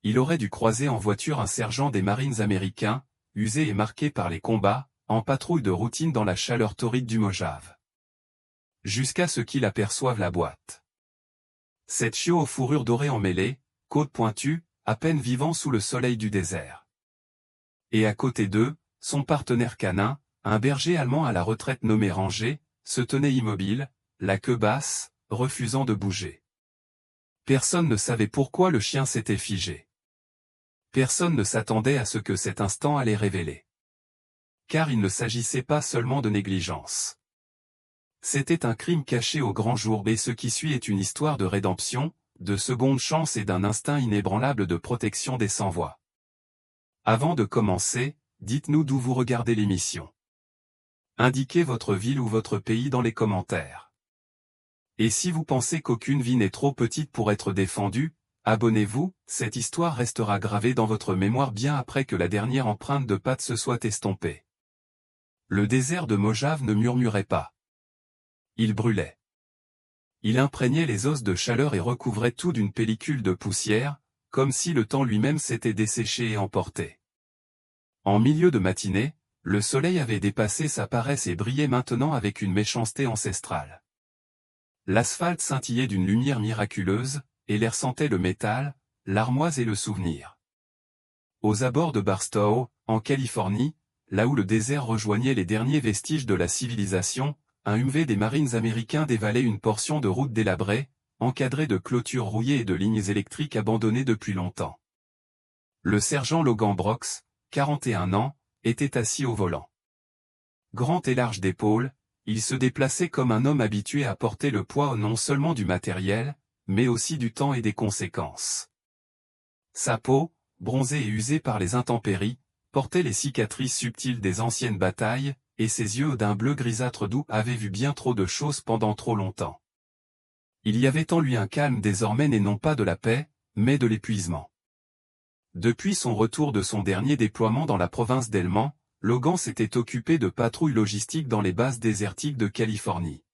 il aurait dû croiser en voiture un sergent des Marines américains, usé et marqué par les combats, en patrouille de routine dans la chaleur torride du Mojave. Jusqu'à ce qu'il aperçoive la boîte. Cette chiot aux fourrures dorées emmêlées, côte pointue, à peine vivant sous le soleil du désert. Et à côté d'eux, son partenaire canin, un berger allemand à la retraite nommé Ranger, se tenait immobile, la queue basse, refusant de bouger. Personne ne savait pourquoi le chien s'était figé. Personne ne s'attendait à ce que cet instant allait révéler. Car il ne s'agissait pas seulement de négligence. C'était un crime caché au grand jour et ce qui suit est une histoire de rédemption, de seconde chance et d'un instinct inébranlable de protection des sans-voix. Avant de commencer, dites-nous d'où vous regardez l'émission. Indiquez votre ville ou votre pays dans les commentaires. Et si vous pensez qu'aucune vie n'est trop petite pour être défendue, abonnez-vous, cette histoire restera gravée dans votre mémoire bien après que la dernière empreinte de patte se soit estompée. Le désert de Mojave ne murmurait pas. Il brûlait. Il imprégnait les os de chaleur et recouvrait tout d'une pellicule de poussière, comme si le temps lui-même s'était desséché et emporté. En milieu de matinée, le soleil avait dépassé sa paresse et brillait maintenant avec une méchanceté ancestrale. L'asphalte scintillait d'une lumière miraculeuse, et l'air sentait le métal, l'armoise et le souvenir. Aux abords de Barstow, en Californie, là où le désert rejoignait les derniers vestiges de la civilisation, un UMV des Marines américains dévalait une portion de route délabrée, encadrée de clôtures rouillées et de lignes électriques abandonnées depuis longtemps. Le sergent Logan Brooks, 41 ans, était assis au volant. Grand et large d'épaules, il se déplaçait comme un homme habitué à porter le poids non seulement du matériel, mais aussi du temps et des conséquences. Sa peau, bronzée et usée par les intempéries, portait les cicatrices subtiles des anciennes batailles, et ses yeux d'un bleu grisâtre doux avaient vu bien trop de choses pendant trop longtemps. Il y avait en lui un calme désormais né non pas de la paix, mais de l'épuisement. Depuis son retour de son dernier déploiement dans la province d'Helmand, Logan s'était occupé de patrouilles logistiques dans les bases désertiques de Californie.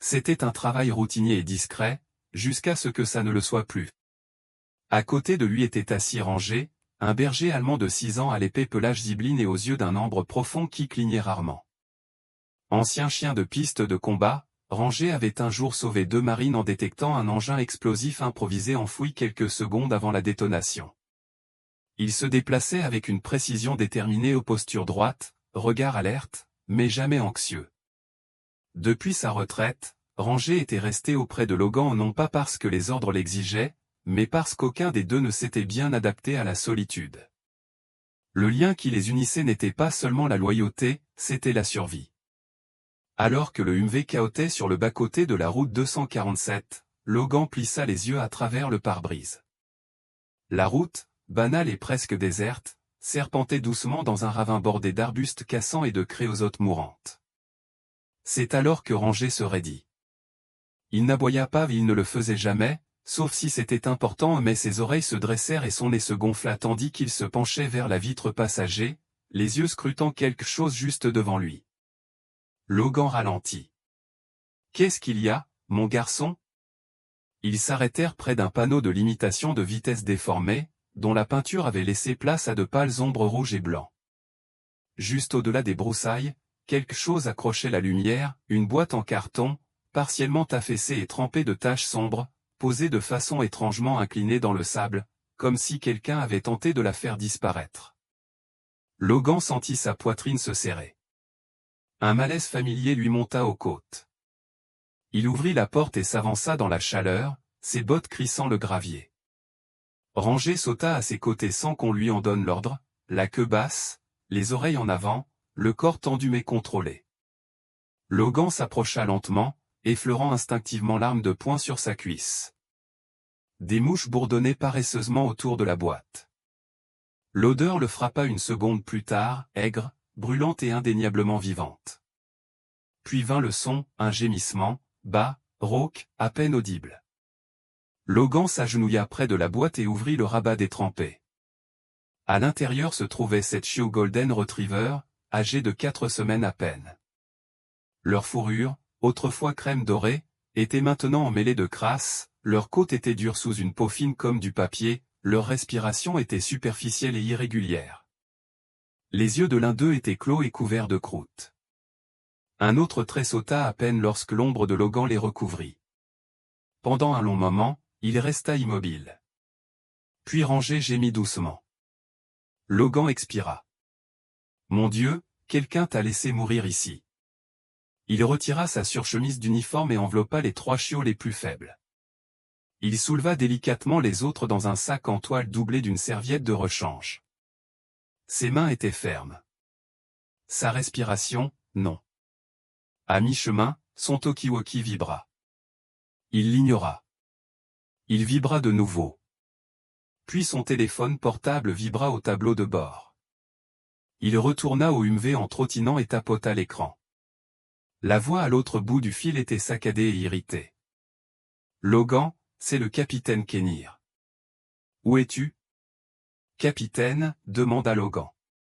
C'était un travail routinier et discret, jusqu'à ce que ça ne le soit plus. À côté de lui était assis Ranger, un berger allemand de 6 ans à l'épais pelage zibeline et aux yeux d'un ambre profond qui clignait rarement. Ancien chien de piste de combat, Ranger avait un jour sauvé 2 marines en détectant un engin explosif improvisé enfoui quelques secondes avant la détonation. Il se déplaçait avec une précision déterminée aux postures droites, regard alerte, mais jamais anxieux. Depuis sa retraite, Ranger était resté auprès de Logan non pas parce que les ordres l'exigeaient, mais parce qu'aucun des deux ne s'était bien adapté à la solitude. Le lien qui les unissait n'était pas seulement la loyauté, c'était la survie. Alors que le UMV cahotait sur le bas-côté de la route 247, Logan plissa les yeux à travers le pare-brise. La route, banale et presque déserte, serpentait doucement dans un ravin bordé d'arbustes cassants et de créosotes mourantes. C'est alors que Ranger se raidit. Il n'aboya pas, il ne le faisait jamais, sauf si c'était important, mais ses oreilles se dressèrent et son nez se gonfla tandis qu'il se penchait vers la vitre passager, les yeux scrutant quelque chose juste devant lui. Logan ralentit. « Qu'est-ce qu'il y a, mon garçon ?» Ils s'arrêtèrent près d'un panneau de limitation de vitesse déformé, dont la peinture avait laissé place à de pâles ombres rouges et blancs. Juste au-delà des broussailles, quelque chose accrochait la lumière, une boîte en carton, partiellement affaissée et trempée de taches sombres, posée de façon étrangement inclinée dans le sable, comme si quelqu'un avait tenté de la faire disparaître. Logan sentit sa poitrine se serrer. Un malaise familier lui monta aux côtes. Il ouvrit la porte et s'avança dans la chaleur, ses bottes crissant le gravier. Ranger sauta à ses côtés sans qu'on lui en donne l'ordre, la queue basse, les oreilles en avant, le corps tendu mais contrôlé. Logan s'approcha lentement, effleurant instinctivement l'arme de poing sur sa cuisse. Des mouches bourdonnaient paresseusement autour de la boîte. L'odeur le frappa une seconde plus tard, aigre, brûlante et indéniablement vivante. Puis vint le son, un gémissement, bas, rauque, à peine audible. Logan s'agenouilla près de la boîte et ouvrit le rabat détrempé. À l'intérieur se trouvait 7 chiots Golden Retriever, âgés de 4 semaines à peine. Leur fourrure, autrefois crème dorée, était maintenant emmêlée de crasse, leur côte était dure sous une peau fine comme du papier, leur respiration était superficielle et irrégulière. Les yeux de l'un d'eux étaient clos et couverts de croûte. Un autre tressauta à peine lorsque l'ombre de Logan les recouvrit. Pendant un long moment, il resta immobile. Puis Ranger gémit doucement. Logan expira. « Mon Dieu, quelqu'un t'a laissé mourir ici. » Il retira sa surchemise d'uniforme et enveloppa les 3 chiots les plus faibles. Il souleva délicatement les autres dans un sac en toile doublé d'une serviette de rechange. Ses mains étaient fermes. Sa respiration, non. À mi-chemin, son talkie-walkie vibra. Il l'ignora. Il vibra de nouveau. Puis son téléphone portable vibra au tableau de bord. Il retourna au Humvee en trottinant et tapota l'écran. La voix à l'autre bout du fil était saccadée et irritée. « Logan, c'est le capitaine Kinnear. »« Où es-tu » ?»« Capitaine, » demanda Logan.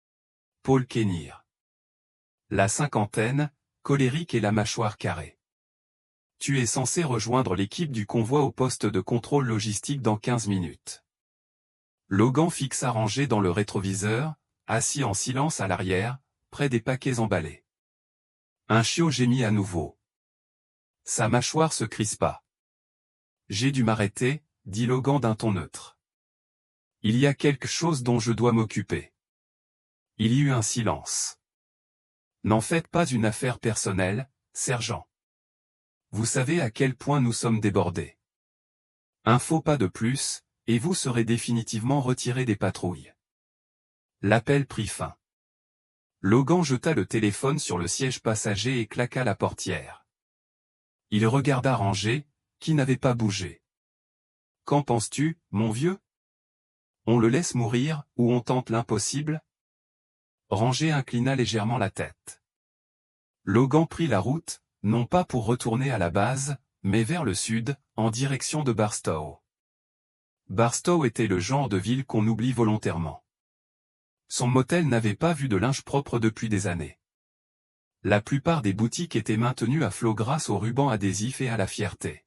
« Paul Kinnear. » La cinquantaine, colérique et la mâchoire carrée. « Tu es censé rejoindre l'équipe du convoi au poste de contrôle logistique dans 15 minutes. » Logan fixa Ranger dans le rétroviseur, assis en silence à l'arrière, près des paquets emballés. Un chiot gémit à nouveau. Sa mâchoire se crispa. « J'ai dû m'arrêter, » dit Logan d'un ton neutre. « Il y a quelque chose dont je dois m'occuper. » Il y eut un silence. « N'en faites pas une affaire personnelle, sergent. Vous savez à quel point nous sommes débordés. Un faux pas de plus, et vous serez définitivement retiré des patrouilles. » L'appel prit fin. Logan jeta le téléphone sur le siège passager et claqua la portière. Il regarda Ranger, qui n'avait pas bougé. « Qu'en penses-tu, mon vieux ? On le laisse mourir, ou on tente l'impossible ?» Ranger inclina légèrement la tête. Logan prit la route, non pas pour retourner à la base, mais vers le sud, en direction de Barstow. Barstow était le genre de ville qu'on oublie volontairement. Son motel n'avait pas vu de linge propre depuis des années. La plupart des boutiques étaient maintenues à flot grâce aux rubans adhésifs et à la fierté.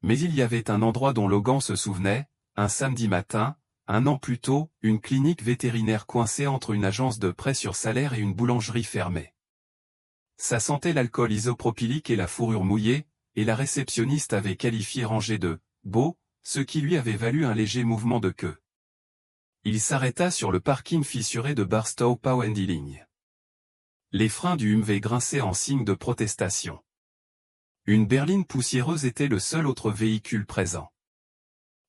Mais il y avait un endroit dont Logan se souvenait, un samedi matin, 1 an plus tôt, une clinique vétérinaire coincée entre une agence de prêt sur salaire et une boulangerie fermée. Ça sentait l'alcool isopropylique et la fourrure mouillée, et la réceptionniste avait qualifié Ranger de « beau », ce qui lui avait valu un léger mouvement de queue. Il s'arrêta sur le parking fissuré de Barstow Power & Dealing. Les freins du Humvee grinçaient en signe de protestation. Une berline poussiéreuse était le seul autre véhicule présent.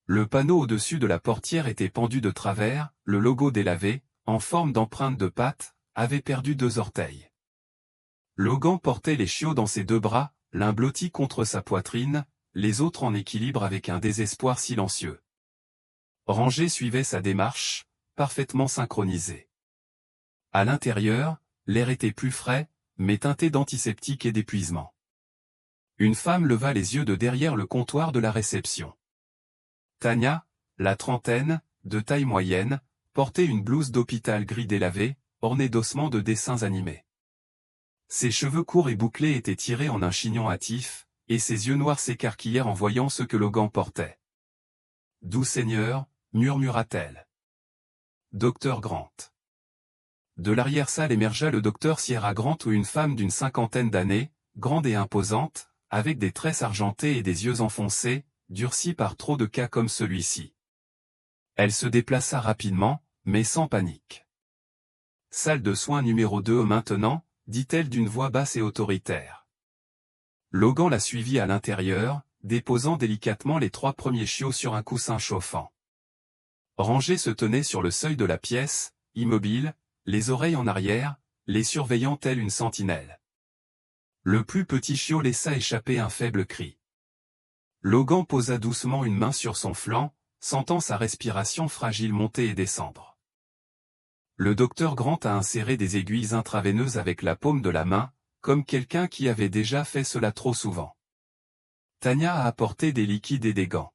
Le panneau au-dessus de la portière était pendu de travers, le logo délavé, en forme d'empreinte de patte, avait perdu 2 orteils. Logan portait les chiots dans ses 2 bras, l'un blotti contre sa poitrine, les autres en équilibre avec un désespoir silencieux. Ranger suivait sa démarche, parfaitement synchronisée. À l'intérieur, l'air était plus frais, mais teinté d'antiseptique et d'épuisement. Une femme leva les yeux de derrière le comptoir de la réception. Tania, la trentaine, de taille moyenne, portait une blouse d'hôpital gris délavé, ornée d'ossements de dessins animés. Ses cheveux courts et bouclés étaient tirés en un chignon hâtif, et ses yeux noirs s'écarquillèrent en voyant ce que Logan portait. « Doux Seigneur », murmura-t-elle. « Docteur Grant. » De l'arrière-salle émergea le docteur Sierra Grant ou une femme d'une 50aine d'années, grande et imposante, avec des tresses argentées et des yeux enfoncés, durcis par trop de cas comme celui-ci. Elle se déplaça rapidement, mais sans panique. « Salle de soins numéro 2 maintenant », dit-elle d'une voix basse et autoritaire. Logan la suivit à l'intérieur, déposant délicatement les 3 premiers chiots sur un coussin chauffant. Ranger se tenait sur le seuil de la pièce, immobile, les oreilles en arrière, les surveillant telle une sentinelle. Le plus petit chiot laissa échapper un faible cri. Logan posa doucement une main sur son flanc, sentant sa respiration fragile monter et descendre. Le docteur Grant a inséré des aiguilles intraveineuses avec la paume de la main, comme quelqu'un qui avait déjà fait cela trop souvent. Tania a apporté des liquides et des gants.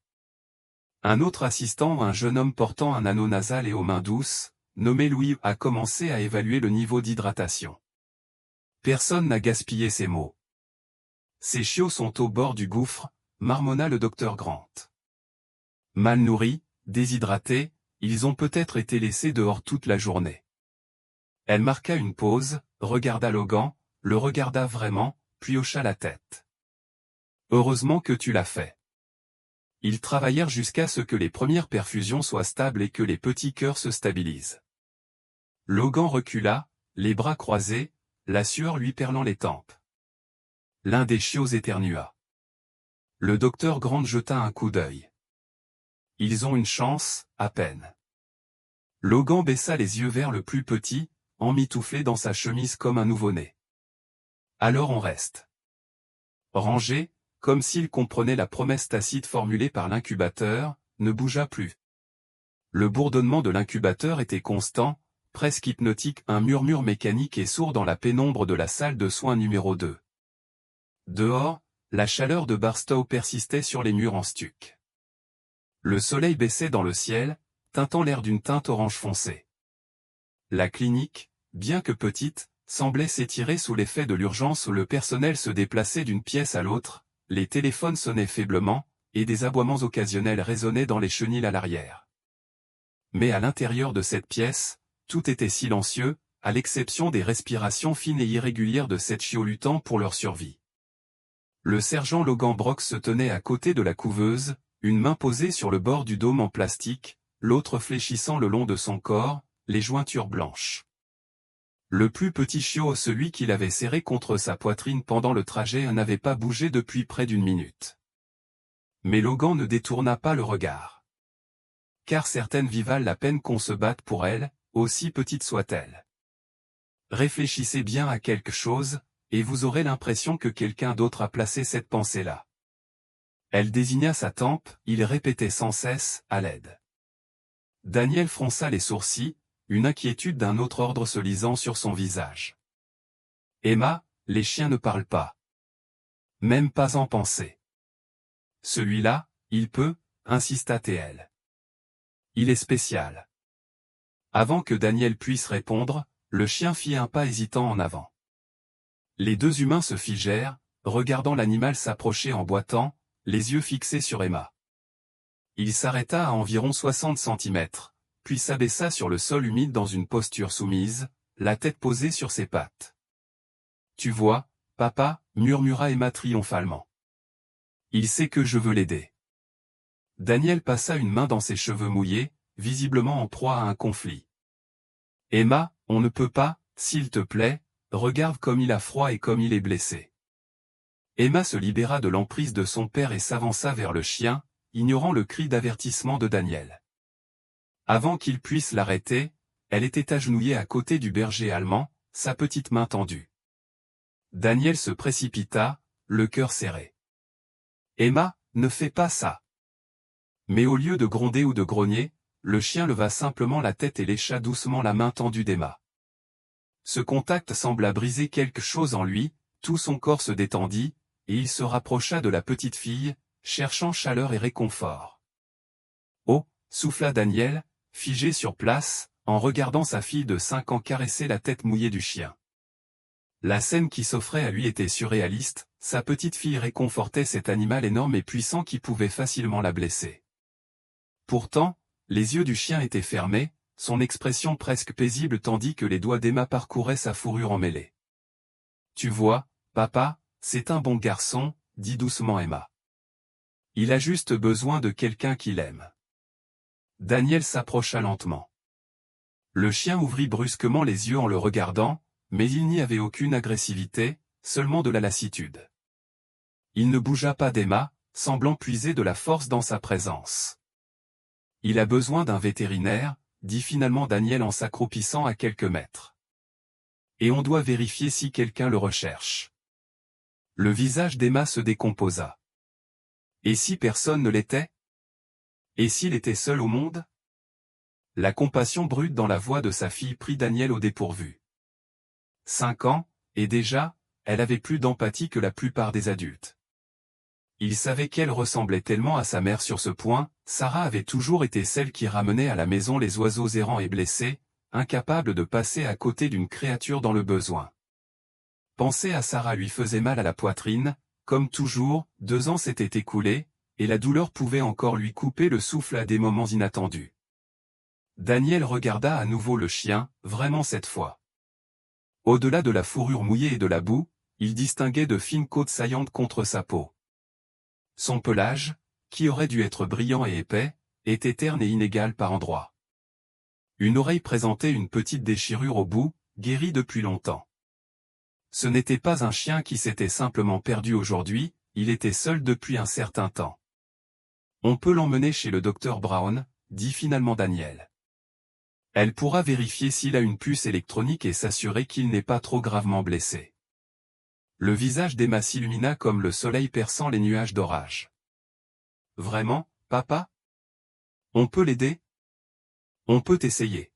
Un autre assistant, un jeune homme portant un anneau nasal et aux mains douces, nommé Louis, a commencé à évaluer le niveau d'hydratation. Personne n'a gaspillé ces mots. Ces chiots sont au bord du gouffre, marmonna le docteur Grant. Mal nourris, déshydratés, ils ont peut-être été laissés dehors toute la journée. Elle marqua une pause, regarda Logan, le regarda vraiment, puis hocha la tête. Heureusement que tu l'as fait. Ils travaillèrent jusqu'à ce que les premières perfusions soient stables et que les petits cœurs se stabilisent. Logan recula, les bras croisés, la sueur lui perlant les tempes. L'un des chiots éternua. Le docteur Grant jeta un coup d'œil. Ils ont une chance, à peine. Logan baissa les yeux vers le plus petit, emmitouflé dans sa chemise comme un nouveau-né. Alors on reste. Rangé, comme s'il comprenait la promesse tacite formulée par l'incubateur, ne bougea plus. Le bourdonnement de l'incubateur était constant, presque hypnotique, un murmure mécanique et sourd dans la pénombre de la salle de soins numéro 2. Dehors, la chaleur de Barstow persistait sur les murs en stuc. Le soleil baissait dans le ciel, teintant l'air d'une teinte orange foncé. La clinique, bien que petite, semblait s'étirer sous l'effet de l'urgence où le personnel se déplaçait d'une pièce à l'autre, les téléphones sonnaient faiblement, et des aboiements occasionnels résonnaient dans les chenils à l'arrière. Mais à l'intérieur de cette pièce, tout était silencieux, à l'exception des respirations fines et irrégulières de 7 chiots luttant pour leur survie. Le sergent Logan Brock se tenait à côté de la couveuse, une main posée sur le bord du dôme en plastique, l'autre fléchissant le long de son corps, les jointures blanches. Le plus petit chiot, celui qu'il avait serré contre sa poitrine pendant le trajet, n'avait pas bougé depuis près d'une minute. Mais Logan ne détourna pas le regard. Car certaines vie valent la peine qu'on se batte pour elles, aussi petite soit-elle. Réfléchissez bien à quelque chose, et vous aurez l'impression que quelqu'un d'autre a placé cette pensée-là. Elle désigna sa tempe, il répétait sans cesse, à l'aide. Daniel fronça les sourcils, une inquiétude d'un autre ordre se lisant sur son visage. Emma, les chiens ne parlent pas. Même pas en pensée. Celui-là, il peut, insista TL. Il est spécial. Avant que Daniel puisse répondre, le chien fit un pas hésitant en avant. Les deux humains se figèrent, regardant l'animal s'approcher en boitant, les yeux fixés sur Emma. Il s'arrêta à environ 60 centimètres. Puis s'abaissa sur le sol humide dans une posture soumise, la tête posée sur ses pattes. « Tu vois, papa, murmura Emma triomphalement. Il sait que je veux l'aider. » Daniel passa une main dans ses cheveux mouillés, visiblement en proie à un conflit. « Emma, on ne peut pas, s'il te plaît, regarde comme il a froid et comme il est blessé. » Emma se libéra de l'emprise de son père et s'avança vers le chien, ignorant le cri d'avertissement de Daniel. Avant qu'il puisse l'arrêter, elle était agenouillée à côté du berger allemand, sa petite main tendue. Daniel se précipita, le cœur serré. « Emma, ne fais pas ça. » Mais au lieu de gronder ou de grogner, le chien leva simplement la tête et lécha doucement la main tendue d'Emma. Ce contact sembla briser quelque chose en lui, tout son corps se détendit, et il se rapprocha de la petite fille, cherchant chaleur et réconfort. « Oh » souffla Daniel, figé sur place, en regardant sa fille de 5 ans caresser la tête mouillée du chien. La scène qui s'offrait à lui était surréaliste, sa petite fille réconfortait cet animal énorme et puissant qui pouvait facilement la blesser. Pourtant, les yeux du chien étaient fermés, son expression presque paisible tandis que les doigts d'Emma parcouraient sa fourrure emmêlée. « Tu vois, papa, c'est un bon garçon, » dit doucement Emma. « Il a juste besoin de quelqu'un qui l'aime. » Daniel s'approcha lentement. Le chien ouvrit brusquement les yeux en le regardant, mais il n'y avait aucune agressivité, seulement de la lassitude. Il ne bougea pas d'Emma, semblant puiser de la force dans sa présence. « Il a besoin d'un vétérinaire, » dit finalement Daniel en s'accroupissant à quelques mètres. « Et on doit vérifier si quelqu'un le recherche. » Le visage d'Emma se décomposa. « Et si personne ne l'était ? Et s'il était seul au monde ? » La compassion brute dans la voix de sa fille prit Daniel au dépourvu. 5 ans, et déjà, elle avait plus d'empathie que la plupart des adultes. Il savait qu'elle ressemblait tellement à sa mère sur ce point, Sarah avait toujours été celle qui ramenait à la maison les oiseaux errants et blessés, incapable de passer à côté d'une créature dans le besoin. Penser à Sarah lui faisait mal à la poitrine, comme toujours, 2 ans s'étaient écoulés, et la douleur pouvait encore lui couper le souffle à des moments inattendus. Daniel regarda à nouveau le chien, vraiment cette fois. Au-delà de la fourrure mouillée et de la boue, il distinguait de fines côtes saillantes contre sa peau. Son pelage, qui aurait dû être brillant et épais, était terne et inégal par endroits. Une oreille présentait une petite déchirure au bout, guérie depuis longtemps. Ce n'était pas un chien qui s'était simplement perdu aujourd'hui, il était seul depuis un certain temps. On peut l'emmener chez le docteur Brown, dit finalement Daniel. Elle pourra vérifier s'il a une puce électronique et s'assurer qu'il n'est pas trop gravement blessé. Le visage d'Emma s'illumina comme le soleil perçant les nuages d'orage. Vraiment, papa? On peut l'aider? On peut essayer.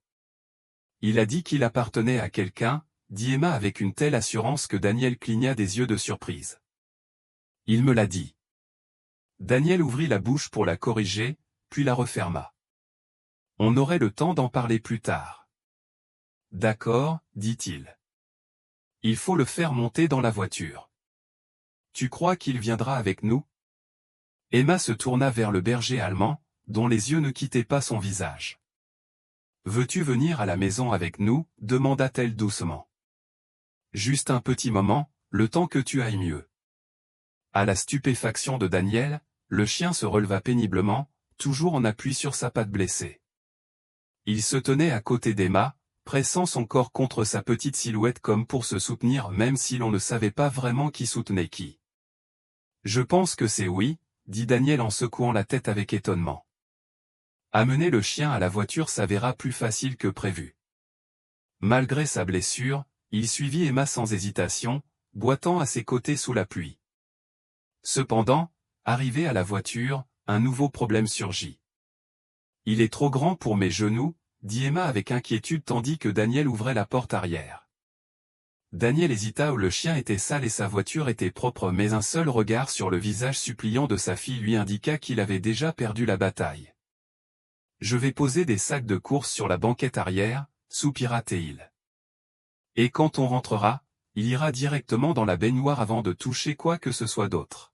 Il a dit qu'il appartenait à quelqu'un, dit Emma avec une telle assurance que Daniel cligna des yeux de surprise. Il me l'a dit. Daniel ouvrit la bouche pour la corriger, puis la referma. On aurait le temps d'en parler plus tard. D'accord, dit-il. Il faut le faire monter dans la voiture. Tu crois qu'il viendra avec nous? Emma se tourna vers le berger allemand, dont les yeux ne quittaient pas son visage. Veux-tu venir à la maison avec nous? Demanda-t-elle doucement. Juste un petit moment, le temps que tu ailles mieux. À la stupéfaction de Daniel, le chien se releva péniblement, toujours en appui sur sa patte blessée. Il se tenait à côté d'Emma, pressant son corps contre sa petite silhouette comme pour se soutenir même si l'on ne savait pas vraiment qui soutenait qui. Je pense que c'est oui, dit Daniel en secouant la tête avec étonnement. Amener le chien à la voiture s'avéra plus facile que prévu. Malgré sa blessure, il suivit Emma sans hésitation, boitant à ses côtés sous la pluie. Cependant, arrivé à la voiture, un nouveau problème surgit. Il est trop grand pour mes genoux, dit Emma avec inquiétude tandis que Daniel ouvrait la porte arrière. Daniel hésita où le chien était sale et sa voiture était propre mais un seul regard sur le visage suppliant de sa fille lui indiqua qu'il avait déjà perdu la bataille. Je vais poser des sacs de course sur la banquette arrière, soupira Théil. Et quand on rentrera, il ira directement dans la baignoire avant de toucher quoi que ce soit d'autre.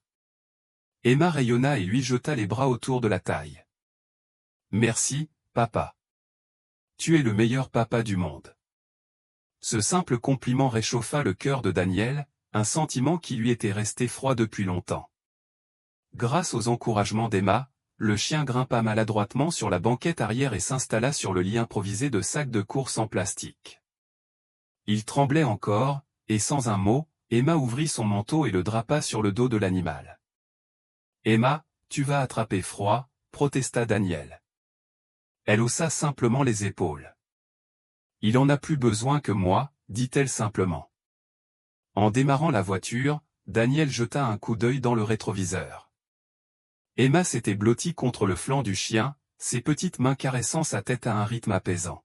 Emma rayonna et lui jeta les bras autour de la taille. Merci, papa. Tu es le meilleur papa du monde. Ce simple compliment réchauffa le cœur de Daniel, un sentiment qui lui était resté froid depuis longtemps. Grâce aux encouragements d'Emma, le chien grimpa maladroitement sur la banquette arrière et s'installa sur le lit improvisé de sacs de course en plastique. Il tremblait encore, et sans un mot, Emma ouvrit son manteau et le drapa sur le dos de l'animal. « Emma, tu vas attraper froid, » protesta Daniel. Elle haussa simplement les épaules. « Il en a plus besoin que moi, » dit-elle simplement. En démarrant la voiture, Daniel jeta un coup d'œil dans le rétroviseur. Emma s'était blottie contre le flanc du chien, ses petites mains caressant sa tête à un rythme apaisant.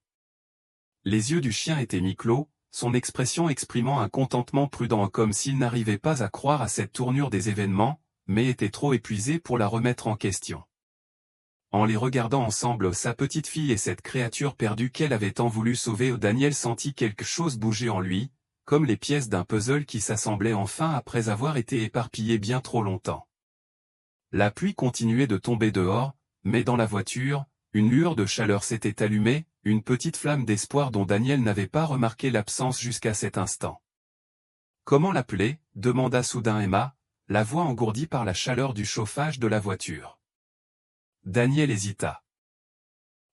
Les yeux du chien étaient mi-clos, son expression exprimant un contentement prudent comme s'il n'arrivait pas à croire à cette tournure des événements, mais était trop épuisé pour la remettre en question. En les regardant ensemble sa petite fille et cette créature perdue qu'elle avait tant voulu sauver, Daniel sentit quelque chose bouger en lui, comme les pièces d'un puzzle qui s'assemblaient enfin après avoir été éparpillées bien trop longtemps. La pluie continuait de tomber dehors, mais dans la voiture, une lueur de chaleur s'était allumée, une petite flamme d'espoir dont Daniel n'avait pas remarqué l'absence jusqu'à cet instant. « Comment l'appeler » demanda soudain Emma, la voix engourdie par la chaleur du chauffage de la voiture. Daniel hésita.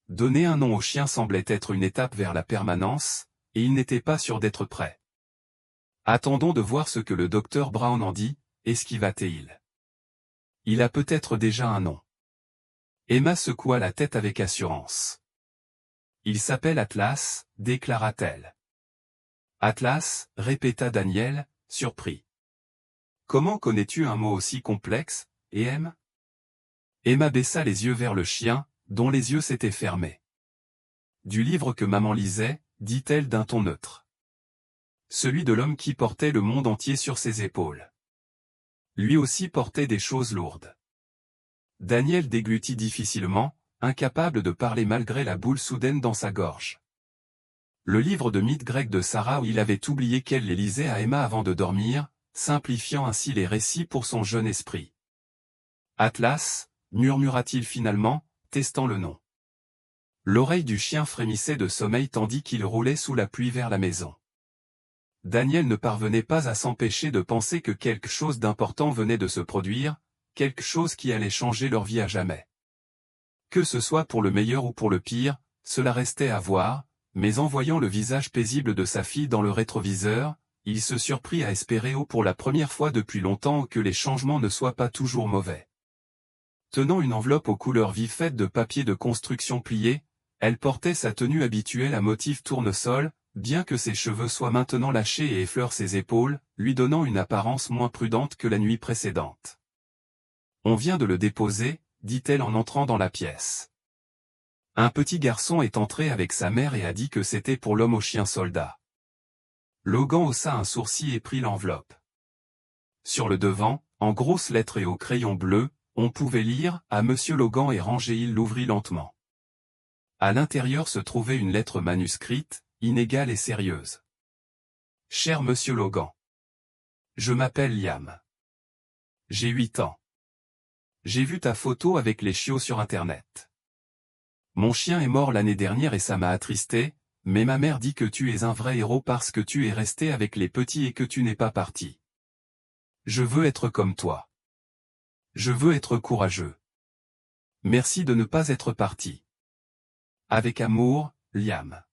Donner un nom au chien semblait être une étape vers la permanence, et il n'était pas sûr d'être prêt. Attendons de voir ce que le docteur Brown en dit, esquiva-t-il. Il a peut-être déjà un nom. Emma secoua la tête avec assurance. Il s'appelle Atlas, déclara-t-elle. Atlas, répéta Daniel, surpris. Comment connais-tu un mot aussi complexe, Em? Emma baissa les yeux vers le chien, dont les yeux s'étaient fermés. Du livre que maman lisait, dit-elle d'un ton neutre. Celui de l'homme qui portait le monde entier sur ses épaules. Lui aussi portait des choses lourdes. Daniel déglutit difficilement, incapable de parler malgré la boule soudaine dans sa gorge. Le livre de mythes grecs de Sarah où il avait oublié qu'elle les lisait à Emma avant de dormir, simplifiant ainsi les récits pour son jeune esprit. Atlas, murmura-t-il finalement, testant le nom. L'oreille du chien frémissait de sommeil tandis qu'il roulait sous la pluie vers la maison. Daniel ne parvenait pas à s'empêcher de penser que quelque chose d'important venait de se produire, quelque chose qui allait changer leur vie à jamais. Que ce soit pour le meilleur ou pour le pire, cela restait à voir, mais en voyant le visage paisible de sa fille dans le rétroviseur, il se surprit à espérer pour la première fois depuis longtemps que les changements ne soient pas toujours mauvais. Tenant une enveloppe aux couleurs vives faite de papier de construction plié, elle portait sa tenue habituelle à motif tournesol, bien que ses cheveux soient maintenant lâchés et effleurent ses épaules, lui donnant une apparence moins prudente que la nuit précédente. « On vient de le déposer », dit-elle en entrant dans la pièce. Un petit garçon est entré avec sa mère et a dit que c'était pour l'homme au chien soldat. Logan haussa un sourcil et prit l'enveloppe. Sur le devant, en grosses lettres et au crayon bleu, on pouvait lire « À Monsieur Logan et rangé ». Il l'ouvrit lentement. À l'intérieur se trouvait une lettre manuscrite, inégale et sérieuse. « Cher Monsieur Logan. Je m'appelle Liam. J'ai 8 ans. J'ai vu ta photo avec les chiots sur Internet. Mon chien est mort l'année dernière et ça m'a attristé, mais ma mère dit que tu es un vrai héros parce que tu es resté avec les petits et que tu n'es pas parti. Je veux être comme toi. Je veux être courageux. Merci de ne pas être parti. Avec amour, Liam.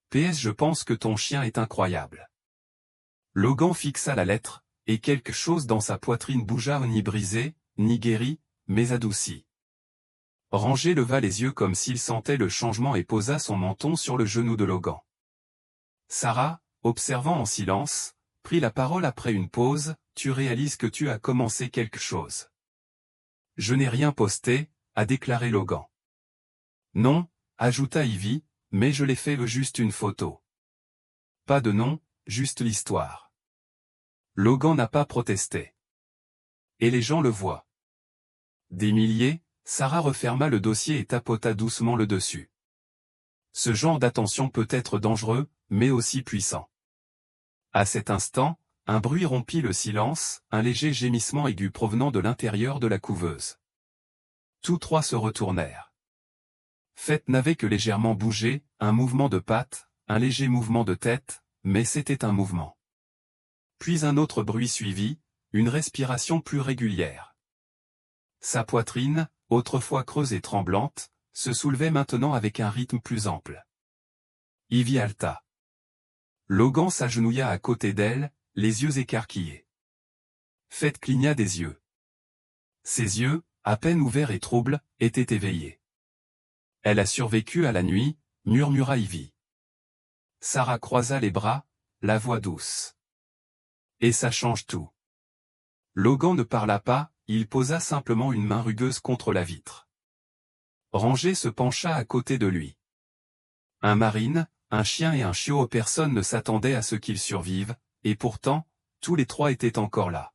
PS. Je pense que ton chien est incroyable. » Logan fixa la lettre, et quelque chose dans sa poitrine bougea, ni brisé, ni guéri, mais adouci. Ranger leva les yeux comme s'il sentait le changement et posa son menton sur le genou de Logan. Sarah, observant en silence, prit la parole après une pause. « Tu réalises que tu as commencé quelque chose. » « Je n'ai rien posté, » a déclaré Logan. « Non, » ajouta Ivy, « mais je l'ai fait juste une photo. Pas de nom, juste l'histoire. » Logan n'a pas protesté. « Et les gens le voient. » Des milliers. Sarah referma le dossier et tapota doucement le dessus. Ce genre d'attention peut être dangereux, mais aussi puissant. À cet instant, un bruit rompit le silence, un léger gémissement aigu provenant de l'intérieur de la couveuse. Tous trois se retournèrent. Faith n'avait que légèrement bougé, un mouvement de pattes, un léger mouvement de tête, mais c'était un mouvement. Puis un autre bruit suivit, une respiration plus régulière. Sa poitrine, autrefois creuse et tremblante, se soulevait maintenant avec un rythme plus ample. Ivy halta. Logan s'agenouilla à côté d'elle, les yeux écarquillés. Faith cligna des yeux. Ses yeux, à peine ouverts et troubles, étaient éveillés. « Elle a survécu à la nuit », murmura Ivy. Sarah croisa les bras, la voix douce. « Et ça change tout. » Logan ne parla pas, il posa simplement une main rugueuse contre la vitre. Ranger se pencha à côté de lui. Un marine, un chien et un chiot. Personne ne s'attendait à ce qu'ils survivent, et pourtant, tous les trois étaient encore là.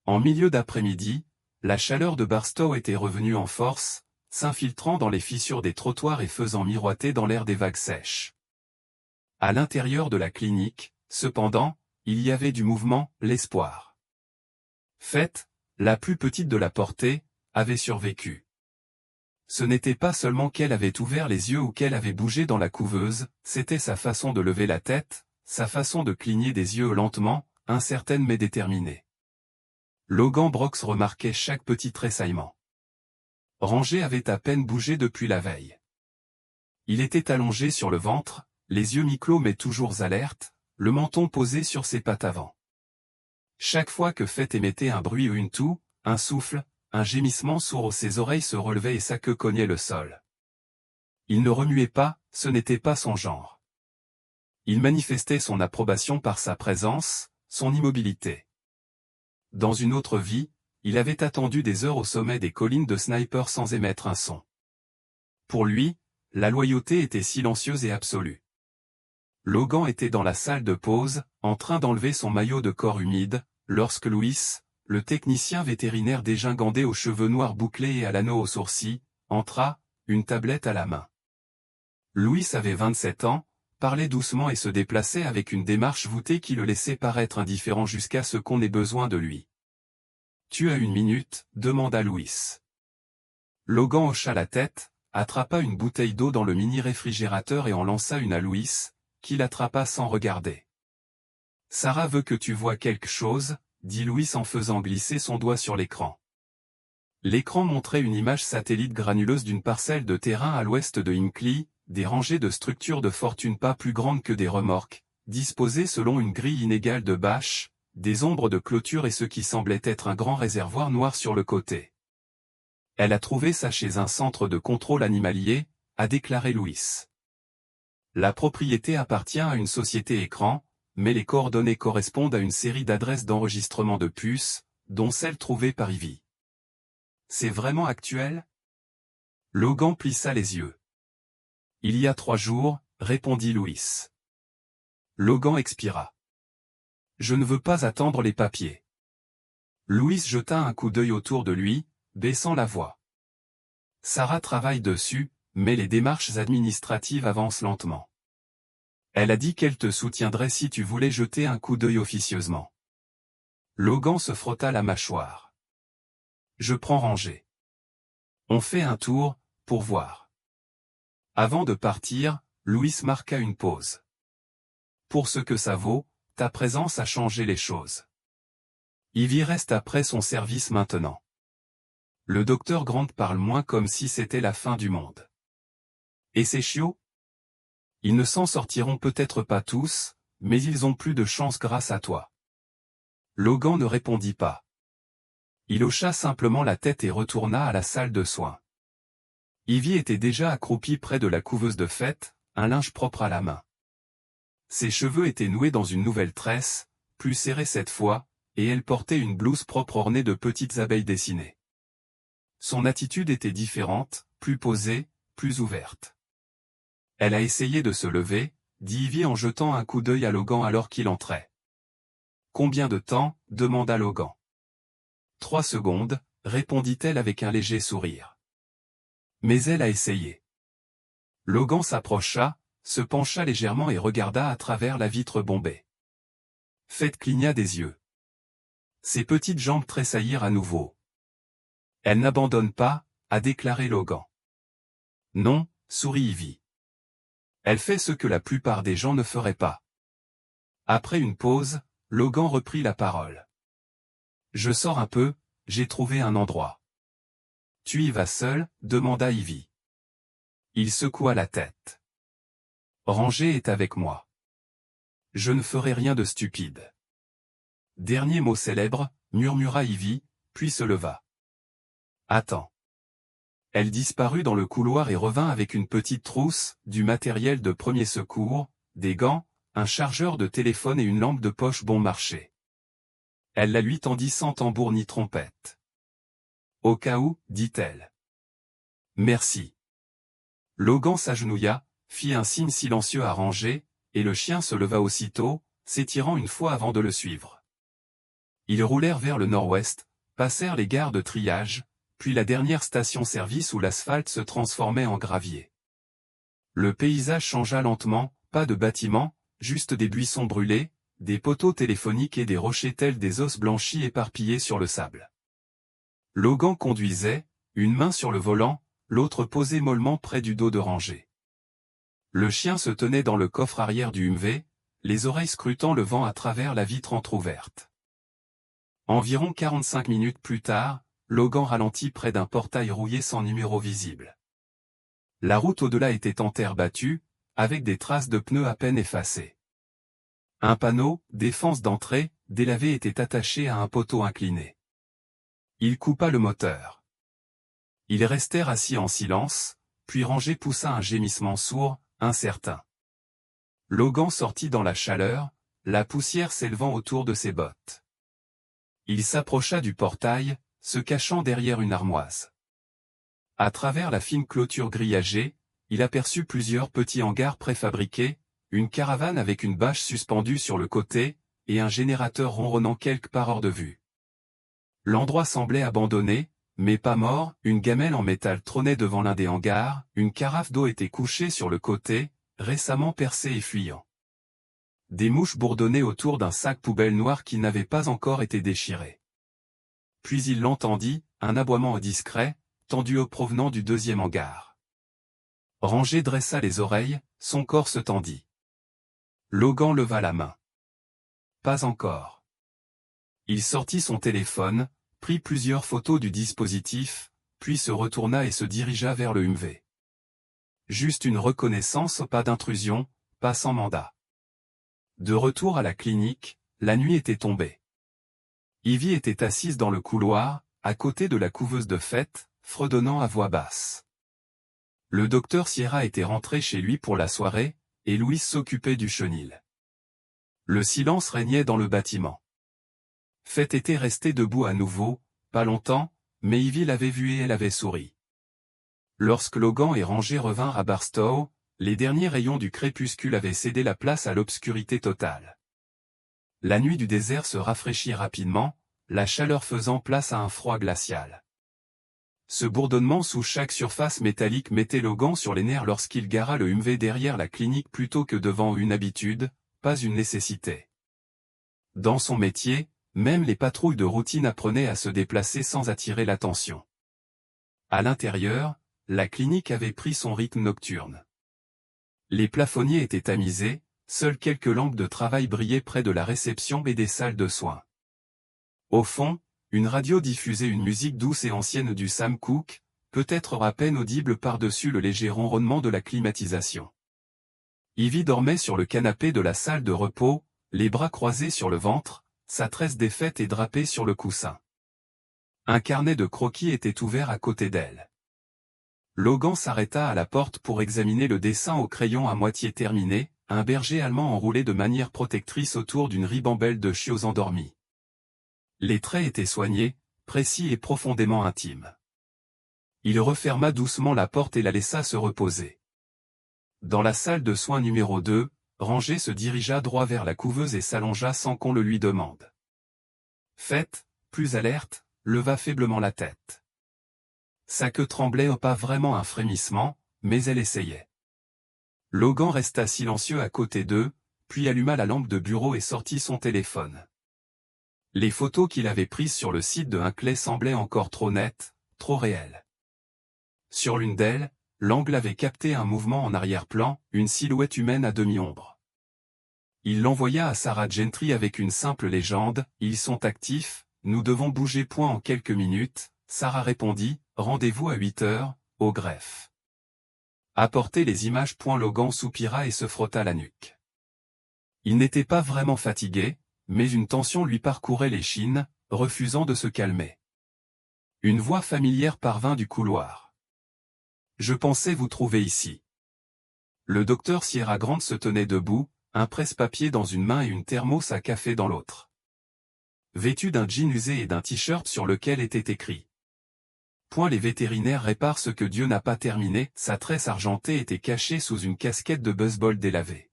En milieu d'après-midi, la chaleur de Barstow était revenue en force, s'infiltrant dans les fissures des trottoirs et faisant miroiter dans l'air des vagues sèches. À l'intérieur de la clinique, cependant, il y avait du mouvement, l'espoir. Faith, la plus petite de la portée, avait survécu. Ce n'était pas seulement qu'elle avait ouvert les yeux ou qu'elle avait bougé dans la couveuse, c'était sa façon de lever la tête, sa façon de cligner des yeux lentement, incertaine mais déterminée. Logan Brooks remarquait chaque petit tressaillement. Ranger avait à peine bougé depuis la veille. Il était allongé sur le ventre, les yeux mi-clos mais toujours alertes, le menton posé sur ses pattes avant. Chaque fois que Faith émettait un bruit ou une toux, un souffle, un gémissement sourd, ses oreilles se relevaient et sa queue cognait le sol. Il ne remuait pas, ce n'était pas son genre. Il manifestait son approbation par sa présence, son immobilité. Dans une autre vie, il avait attendu des heures au sommet des collines de Sniper sans émettre un son. Pour lui, la loyauté était silencieuse et absolue. Logan était dans la salle de pause, en train d'enlever son maillot de corps humide, lorsque Louis, le technicien vétérinaire dégingandé aux cheveux noirs bouclés et à l'anneau au sourcil, entra, une tablette à la main. Louis avait 27 ans, parlait doucement et se déplaçait avec une démarche voûtée qui le laissait paraître indifférent jusqu'à ce qu'on ait besoin de lui. « Tu as une minute ?» demanda Louis. Logan hocha la tête, attrapa une bouteille d'eau dans le mini-réfrigérateur et en lança une à Louis, qui l'attrapa sans regarder. « Sarah veut que tu vois quelque chose », dit Louis en faisant glisser son doigt sur l'écran. L'écran montrait une image satellite granuleuse d'une parcelle de terrain à l'ouest de Hinckley, des rangées de structures de fortune pas plus grandes que des remorques, disposées selon une grille inégale de bâches, des ombres de clôture et ce qui semblait être un grand réservoir noir sur le côté. Elle a trouvé ça chez un centre de contrôle animalier, a déclaré Louis. La propriété appartient à une société écran, mais les coordonnées correspondent à une série d'adresses d'enregistrement de puces, dont celle trouvée par Ivy. C'est vraiment actuel? Logan plissa les yeux. Il y a 3 jours, répondit Louis. Logan expira. Je ne veux pas attendre les papiers. Louis jeta un coup d'œil autour de lui, baissant la voix. Sarah travaille dessus, mais les démarches administratives avancent lentement. Elle a dit qu'elle te soutiendrait si tu voulais jeter un coup d'œil officieusement. Logan se frotta la mâchoire. Je prends rangée. On fait un tour, pour voir. Avant de partir, Louis marqua une pause. Pour ce que ça vaut, ta présence a changé les choses. Ivy reste après son service maintenant. Le docteur Grant parle moins comme si c'était la fin du monde. Et ces chiots? Ils ne s'en sortiront peut-être pas tous, mais ils ont plus de chance grâce à toi. Logan ne répondit pas. Il hocha simplement la tête et retourna à la salle de soins. Ivy était déjà accroupie près de la couveuse de fête, un linge propre à la main. Ses cheveux étaient noués dans une nouvelle tresse, plus serrée cette fois, et elle portait une blouse propre ornée de petites abeilles dessinées. Son attitude était différente, plus posée, plus ouverte. Elle a essayé de se lever, dit Ivy en jetant un coup d'œil à Logan alors qu'il entrait. Combien de temps? Demanda Logan. 3 secondes, répondit-elle avec un léger sourire. Mais elle a essayé. Logan s'approcha, se pencha légèrement et regarda à travers la vitre bombée. Fête cligna des yeux. Ses petites jambes tressaillirent à nouveau. Elle n'abandonne pas, a déclaré Logan. Non, sourit Ivy. Elle fait ce que la plupart des gens ne feraient pas. Après une pause, Logan reprit la parole. Je sors un peu, j'ai trouvé un endroit. Tu y vas seul? Demanda Ivy. Il secoua la tête. Ranger est avec moi. Je ne ferai rien de stupide. Dernier mot célèbre, murmura Ivy, puis se leva. Attends. Elle disparut dans le couloir et revint avec une petite trousse, du matériel de premier secours, des gants, un chargeur de téléphone et une lampe de poche bon marché. Elle la lui tendit sans tambour ni trompette. Au cas où, dit-elle. Merci. Logan s'agenouilla, fit un signe silencieux à Ranger, et le chien se leva aussitôt, s'étirant une fois avant de le suivre. Ils roulèrent vers le nord-ouest, passèrent les gares de triage, puis la dernière station-service où l'asphalte se transformait en gravier. Le paysage changea lentement, pas de bâtiments, juste des buissons brûlés, des poteaux téléphoniques et des rochers tels des os blanchis éparpillés sur le sable. Logan conduisait, une main sur le volant, l'autre posée mollement près du dos de Ranger. Le chien se tenait dans le coffre arrière du Humvee, les oreilles scrutant le vent à travers la vitre entr'ouverte. Environ 45 minutes plus tard, Logan ralentit près d'un portail rouillé sans numéro visible. La route au-delà était en terre battue, avec des traces de pneus à peine effacées. Un panneau, défense d'entrée, délavé était attaché à un poteau incliné. Il coupa le moteur. Ils restèrent assis en silence, puis Ranger poussa un gémissement sourd, incertain. Logan sortit dans la chaleur, la poussière s'élevant autour de ses bottes. Il s'approcha du portail, se cachant derrière une armoise. À travers la fine clôture grillagée, il aperçut plusieurs petits hangars préfabriqués, une caravane avec une bâche suspendue sur le côté, et un générateur ronronnant quelque part hors de vue. L'endroit semblait abandonné, mais pas mort, une gamelle en métal trônait devant l'un des hangars, une carafe d'eau était couchée sur le côté, récemment percée et fuyant. Des mouches bourdonnaient autour d'un sac poubelle noir qui n'avait pas encore été déchiré. Puis il l'entendit, un aboiement discret, tendu au provenant du deuxième hangar. Rangé dressa les oreilles, son corps se tendit. Logan leva la main. Pas encore. Il sortit son téléphone, prit plusieurs photos du dispositif, puis se retourna et se dirigea vers le UMV. Juste une reconnaissance, pas d'intrusion, pas sans mandat. De retour à la clinique, la nuit était tombée. Ivy était assise dans le couloir, à côté de la couveuse de fête, fredonnant à voix basse. Le docteur Sierra était rentré chez lui pour la soirée, et Louise s'occupait du chenil. Le silence régnait dans le bâtiment. Fête était restée debout à nouveau, pas longtemps, mais Ivy l'avait vue et elle avait souri. Lorsque Logan et Ranger revinrent à Barstow, les derniers rayons du crépuscule avaient cédé la place à l'obscurité totale. La nuit du désert se rafraîchit rapidement, la chaleur faisant place à un froid glacial. Ce bourdonnement sous chaque surface métallique mettait Logan sur les nerfs lorsqu'il gara le UMV derrière la clinique plutôt que devant une habitude, pas une nécessité. Dans son métier, même les patrouilles de routine apprenaient à se déplacer sans attirer l'attention. À l'intérieur, la clinique avait pris son rythme nocturne. Les plafonniers étaient tamisés, seules quelques lampes de travail brillaient près de la réception et des salles de soins. Au fond, une radio diffusait une musique douce et ancienne du Sam Cooke, peut-être à peine audible par-dessus le léger ronronnement de la climatisation. Ivy dormait sur le canapé de la salle de repos, les bras croisés sur le ventre, sa tresse défaite et drapée sur le coussin. Un carnet de croquis était ouvert à côté d'elle. Logan s'arrêta à la porte pour examiner le dessin au crayon à moitié terminé, un berger allemand enroulé de manière protectrice autour d'une ribambelle de chiots endormis. Les traits étaient soignés, précis et profondément intimes. Il referma doucement la porte et la laissa se reposer. Dans la salle de soins numéro 2, Ranger se dirigea droit vers la couveuse et s'allongea sans qu'on le lui demande. Fête, plus alerte, leva faiblement la tête. Sa queue tremblait, pas vraiment un frémissement, mais elle essayait. Logan resta silencieux à côté d'eux, puis alluma la lampe de bureau et sortit son téléphone. Les photos qu'il avait prises sur le site de Hinckley semblaient encore trop nettes, trop réelles. Sur l'une d'elles, l'angle avait capté un mouvement en arrière-plan, une silhouette humaine à demi-ombre. Il l'envoya à Sarah Gentry avec une simple légende, « Ils sont actifs, nous devons bouger. » En quelques minutes, Sarah répondit, « Rendez-vous à 8 heures, au greffe. » Apportez les images. Logan soupira et se frotta la nuque. Il n'était pas vraiment fatigué, mais une tension lui parcourait l'échine, refusant de se calmer. Une voix familière parvint du couloir. « Je pensais vous trouver ici. » Le docteur Sierra Grant se tenait debout, un presse-papier dans une main et une thermos à café dans l'autre. Vêtu d'un jean usé et d'un t-shirt sur lequel était écrit « Les vétérinaires réparent ce que Dieu n'a pas terminé », sa tresse argentée était cachée sous une casquette de baseball délavée.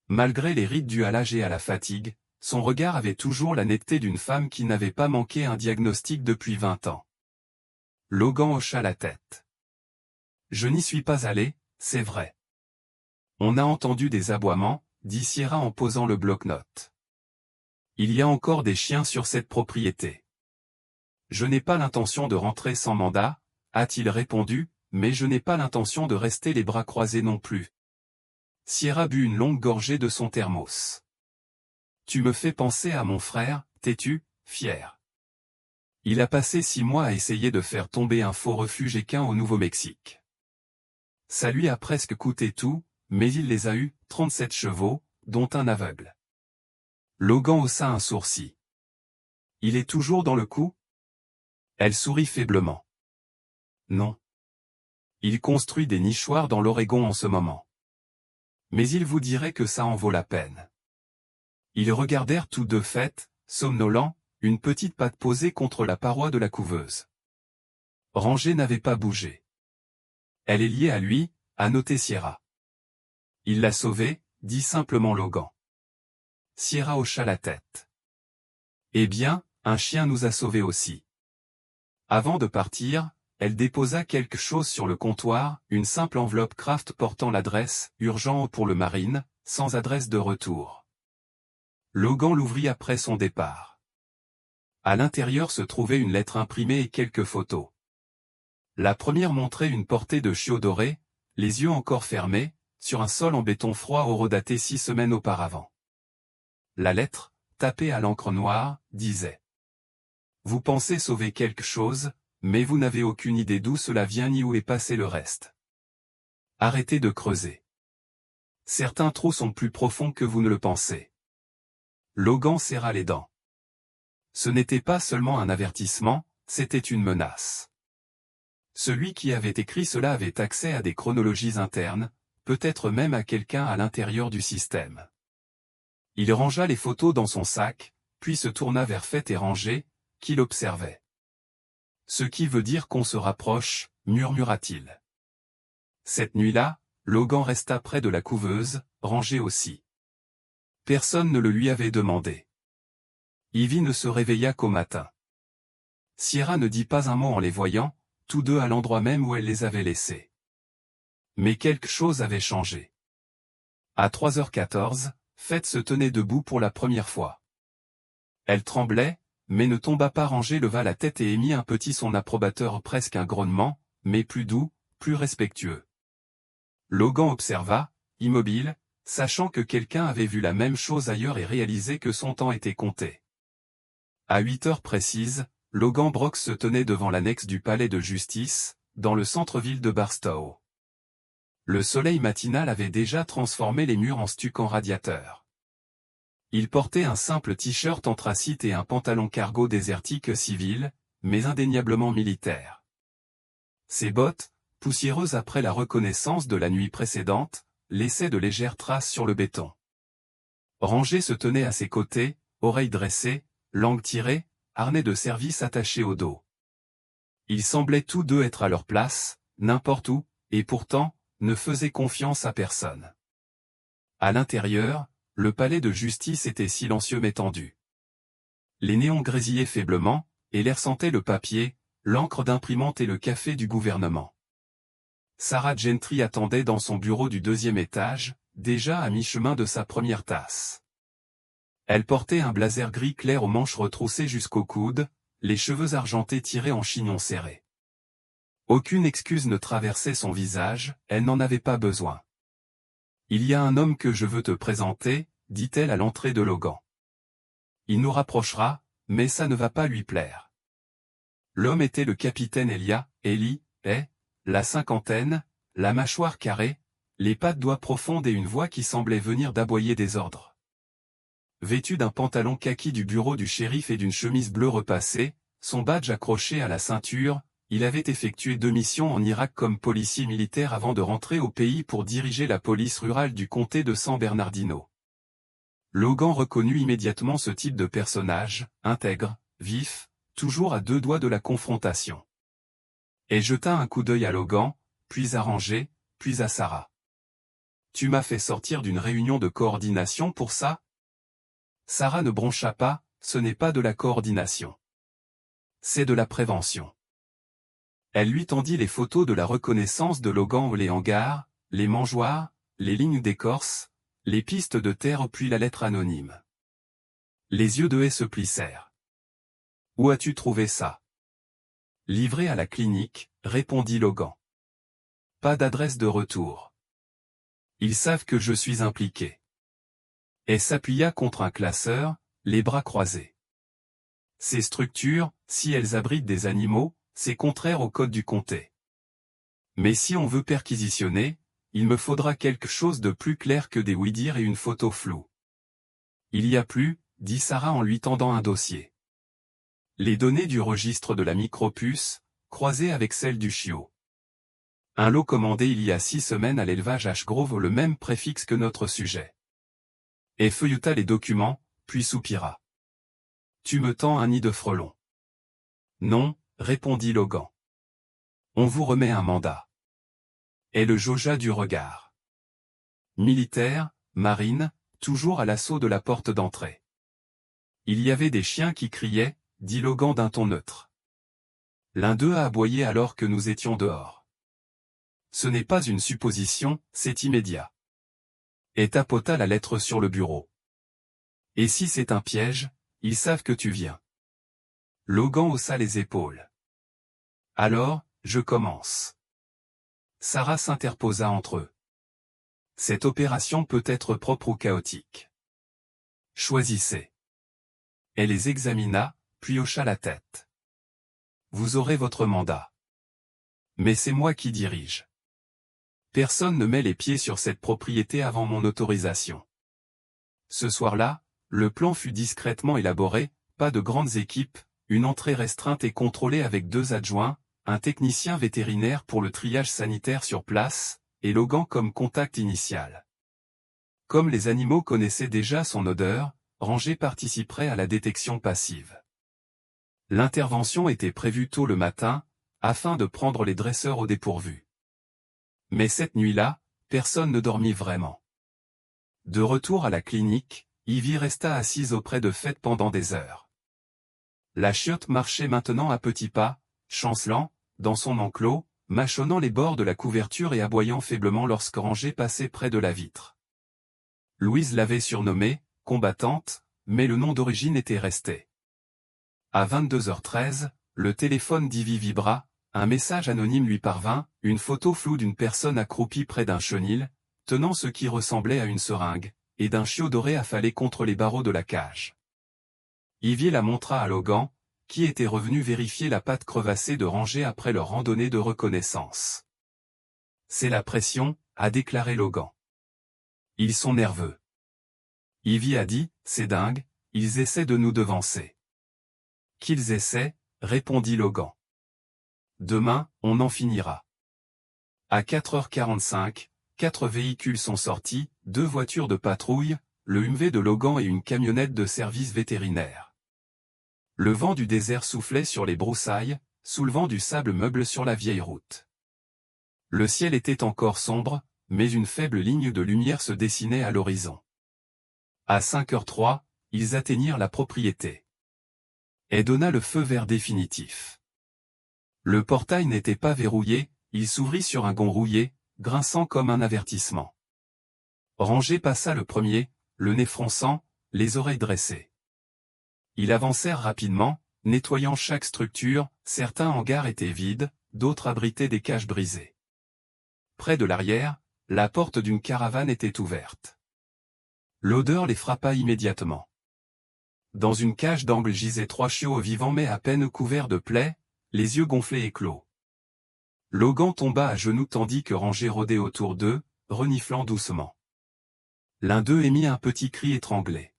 Malgré les rides dues à l'âge et à la fatigue, son regard avait toujours la netteté d'une femme qui n'avait pas manqué un diagnostic depuis 20 ans. Logan hocha la tête. « Je n'y suis pas allé, c'est vrai. » « On a entendu des aboiements, » dit Sierra en posant le bloc-notes. « Il y a encore des chiens sur cette propriété. »« Je n'ai pas l'intention de rentrer sans mandat, » a-t-il répondu, « mais je n'ai pas l'intention de rester les bras croisés non plus. » Sierra but une longue gorgée de son thermos. « Tu me fais penser à mon frère, têtu, fier. Il a passé 6 mois à essayer de faire tomber un faux refuge équin au Nouveau-Mexique. Ça lui a presque coûté tout, mais il les a eus, 37 chevaux, dont un aveugle. » Logan haussa un sourcil. « Il est toujours dans le coup ?» Elle sourit faiblement. « Non. Il construit des nichoirs dans l'Oregon en ce moment. Mais il vous dirait que ça en vaut la peine. » Ils regardèrent tous deux Fête, somnolent, une petite patte posée contre la paroi de la couveuse. Ranger n'avait pas bougé. « Elle est liée à lui, » a noté Sierra. « Il l'a sauvée, » dit simplement Logan. Sierra hocha la tête. « Eh bien, un chien nous a sauvés aussi. » Avant de partir, elle déposa quelque chose sur le comptoir, une simple enveloppe Kraft portant l'adresse « Urgent pour le Marine », sans adresse de retour. Logan l'ouvrit après son départ. À l'intérieur se trouvait une lettre imprimée et quelques photos. La première montrait une portée de chiots dorés, les yeux encore fermés, sur un sol en béton froid horodaté 6 semaines auparavant. La lettre, tapée à l'encre noire, disait: Vous pensez sauver quelque chose, mais vous n'avez aucune idée d'où cela vient ni où est passé le reste. Arrêtez de creuser. Certains trous sont plus profonds que vous ne le pensez. Logan serra les dents. Ce n'était pas seulement un avertissement, c'était une menace. Celui qui avait écrit cela avait accès à des chronologies internes, peut-être même à quelqu'un à l'intérieur du système. Il rangea les photos dans son sac, puis se tourna vers Fait et Ranger, qui l'observait. Ce qui veut dire qu'on se rapproche, murmura-t-il. Cette nuit-là, Logan resta près de la couveuse, Ranger aussi. Personne ne le lui avait demandé. Ivy ne se réveilla qu'au matin. Sierra ne dit pas un mot en les voyant, tous deux à l'endroit même où elle les avait laissés. Mais quelque chose avait changé. À 3h14, Fait se tenait debout pour la première fois. Elle tremblait, mais ne tomba pas. Ranger leva la tête et émit un petit son approbateur, presque un grognement, mais plus doux, plus respectueux. Logan observa, immobile, sachant que quelqu'un avait vu la même chose ailleurs et réalisé que son temps était compté. À 8h précises, Logan Brock se tenait devant l'annexe du palais de justice, dans le centre-ville de Barstow. Le soleil matinal avait déjà transformé les murs en stuc en radiateur. Il portait un simple t-shirt anthracite et un pantalon cargo désertique civil, mais indéniablement militaire. Ses bottes, poussiéreuses après la reconnaissance de la nuit précédente, laissaient de légères traces sur le béton. Ranger se tenait à ses côtés, oreilles dressées, langue tirée, harnais de service attaché au dos. Ils semblaient tous deux être à leur place, n'importe où, et pourtant, ne faisaient confiance à personne. À l'intérieur, le palais de justice était silencieux mais tendu. Les néons grésillaient faiblement, et l'air sentait le papier, l'encre d'imprimante et le café du gouvernement. Sarah Gentry attendait dans son bureau du 2e étage, déjà à mi-chemin de sa première tasse. Elle portait un blazer gris clair aux manches retroussées jusqu'au coude, les cheveux argentés tirés en chignon serré. Aucune excuse ne traversait son visage, elle n'en avait pas besoin. « Il y a un homme que je veux te présenter, » dit-elle à l'entrée de Logan. « Il nous rapprochera, mais ça ne va pas lui plaire. » L'homme était le capitaine Eli, la cinquantaine, la mâchoire carrée, les pattes d'oie profondes et une voix qui semblait venir d'aboyer des ordres. Vêtu d'un pantalon kaki du bureau du shérif et d'une chemise bleue repassée, son badge accroché à la ceinture, il avait effectué 2 missions en Irak comme policier militaire avant de rentrer au pays pour diriger la police rurale du comté de San Bernardino. Logan reconnut immédiatement ce type de personnage, intègre, vif, toujours à 2 doigts de la confrontation. Et jeta un coup d'œil à Logan, puis à Ranger, puis à Sarah. « Tu m'as fait sortir d'une réunion de coordination pour ça ?» Sarah ne broncha pas, ce n'est pas de la coordination. C'est de la prévention. Elle lui tendit les photos de la reconnaissance de Logan, les hangars, les mangeoires, les lignes d'écorce, les pistes de terre puis la lettre anonyme. Les yeux de Hay se plissèrent. « Où as-tu trouvé ça ?» « Livré à la clinique, » répondit Logan. « Pas d'adresse de retour. Ils savent que je suis impliqué. » Elle s'appuya contre un classeur, les bras croisés. Ces structures, si elles abritent des animaux, c'est contraire au code du comté. Mais si on veut perquisitionner, il me faudra quelque chose de plus clair que des oui-dire et une photo floue. Il y a plus, dit Sarah en lui tendant un dossier. Les données du registre de la micropuce, croisées avec celles du chiot. Un lot commandé il y a 6 semaines à l'élevage Ashgrove le même préfixe que notre sujet. Et feuilleta les documents, puis soupira. Tu me tends un nid de frelons. Non, répondit Logan. On vous remet un mandat. Et le jaugea du regard. Militaire, marine, toujours à l'assaut de la porte d'entrée. Il y avait des chiens qui criaient, dit Logan d'un ton neutre. L'un d'eux a aboyé alors que nous étions dehors. Ce n'est pas une supposition, c'est immédiat. Et tapota la lettre sur le bureau. Et si c'est un piège, ils savent que tu viens. Logan haussa les épaules. Alors, je commence. Sarah s'interposa entre eux. Cette opération peut être propre ou chaotique. Choisissez. Elle les examina, puis hocha la tête. Vous aurez votre mandat. Mais c'est moi qui dirige. Personne ne met les pieds sur cette propriété avant mon autorisation. Ce soir-là, le plan fut discrètement élaboré, pas de grandes équipes, une entrée restreinte et contrôlée avec 2 adjoints, un technicien vétérinaire pour le triage sanitaire sur place, et Logan comme contact initial. Comme les animaux connaissaient déjà son odeur, Ranger participerait à la détection passive. L'intervention était prévue tôt le matin, afin de prendre les dresseurs au dépourvu. Mais cette nuit-là, personne ne dormit vraiment. De retour à la clinique, Ivy resta assise auprès de Fête pendant des heures. La chiotte marchait maintenant à petits pas, chancelant, dans son enclos, mâchonnant les bords de la couverture et aboyant faiblement lorsque Ranger passait près de la vitre. Louise l'avait surnommée « combattante », mais le nom d'origine était resté. À 22h13, le téléphone d'Ivy vibra, un message anonyme lui parvint, une photo floue d'une personne accroupie près d'un chenil, tenant ce qui ressemblait à une seringue, et d'un chiot doré affalé contre les barreaux de la cage. Ivy la montra à Logan, qui était revenu vérifier la patte crevassée de Ranger après leur randonnée de reconnaissance. « C'est la pression », a déclaré Logan. « Ils sont nerveux. » Ivy a dit, « C'est dingue, ils essaient de nous devancer. » « Qu'ils essaient, » répondit Logan. « Demain, on en finira. » À 4h45, 4 véhicules sont sortis, 2 voitures de patrouille, le Humvee de Logan et une camionnette de service vétérinaire. Le vent du désert soufflait sur les broussailles, soulevant du sable meuble sur la vieille route. Le ciel était encore sombre, mais une faible ligne de lumière se dessinait à l'horizon. À 5h03, ils atteignirent la propriété. Et donna le feu vert définitif. Le portail n'était pas verrouillé, il s'ouvrit sur un gond rouillé, grinçant comme un avertissement. Ranger passa le premier, le nez fronçant, les oreilles dressées. Ils avancèrent rapidement, nettoyant chaque structure, certains hangars étaient vides, d'autres abritaient des cages brisées. Près de l'arrière, la porte d'une caravane était ouverte. L'odeur les frappa immédiatement. Dans une cage d'angle gisaient 3 chiots vivants mais à peine couverts de plaies, les yeux gonflés et clos. Logan tomba à genoux tandis que Ranger rôdait autour d'eux, reniflant doucement. L'un d'eux émit un petit cri étranglé.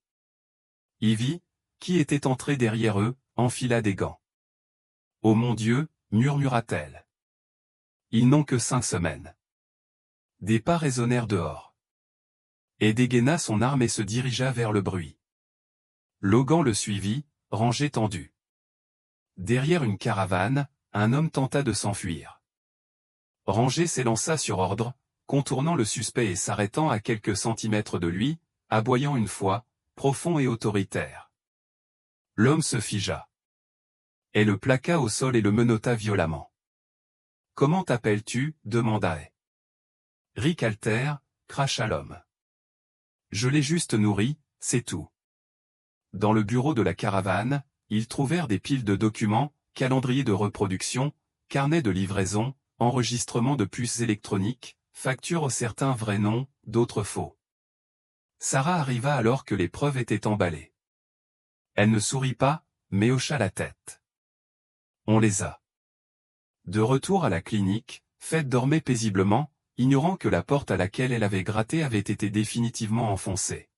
Ivy, qui était entrée derrière eux, enfila des gants. « Oh mon Dieu !» murmura-t-elle. « Ils n'ont que 5 semaines. » Des pas résonnèrent dehors. Et dégaina son arme et se dirigea vers le bruit. Logan le suivit, Ranger tendu. Derrière une caravane, un homme tenta de s'enfuir. Ranger s'élança sur ordre, contournant le suspect et s'arrêtant à quelques centimètres de lui, aboyant une fois, profond et autoritaire. L'homme se figea. Elle le plaqua au sol et le menotta violemment. « Comment t'appelles-tu » demanda-t-elle. « Rick Alter » cracha l'homme. « Je l'ai juste nourri, c'est tout. » Dans le bureau de la caravane, ils trouvèrent des piles de documents, calendrier de reproduction, carnet de livraison, enregistrement de puces électroniques, factures certains vrais noms, d'autres faux. Sarah arriva alors que les preuves étaient emballées. Elle ne sourit pas, mais hocha la tête. On les a. De retour à la clinique, Fête dormait paisiblement, ignorant que la porte à laquelle elle avait gratté avait été définitivement enfoncée.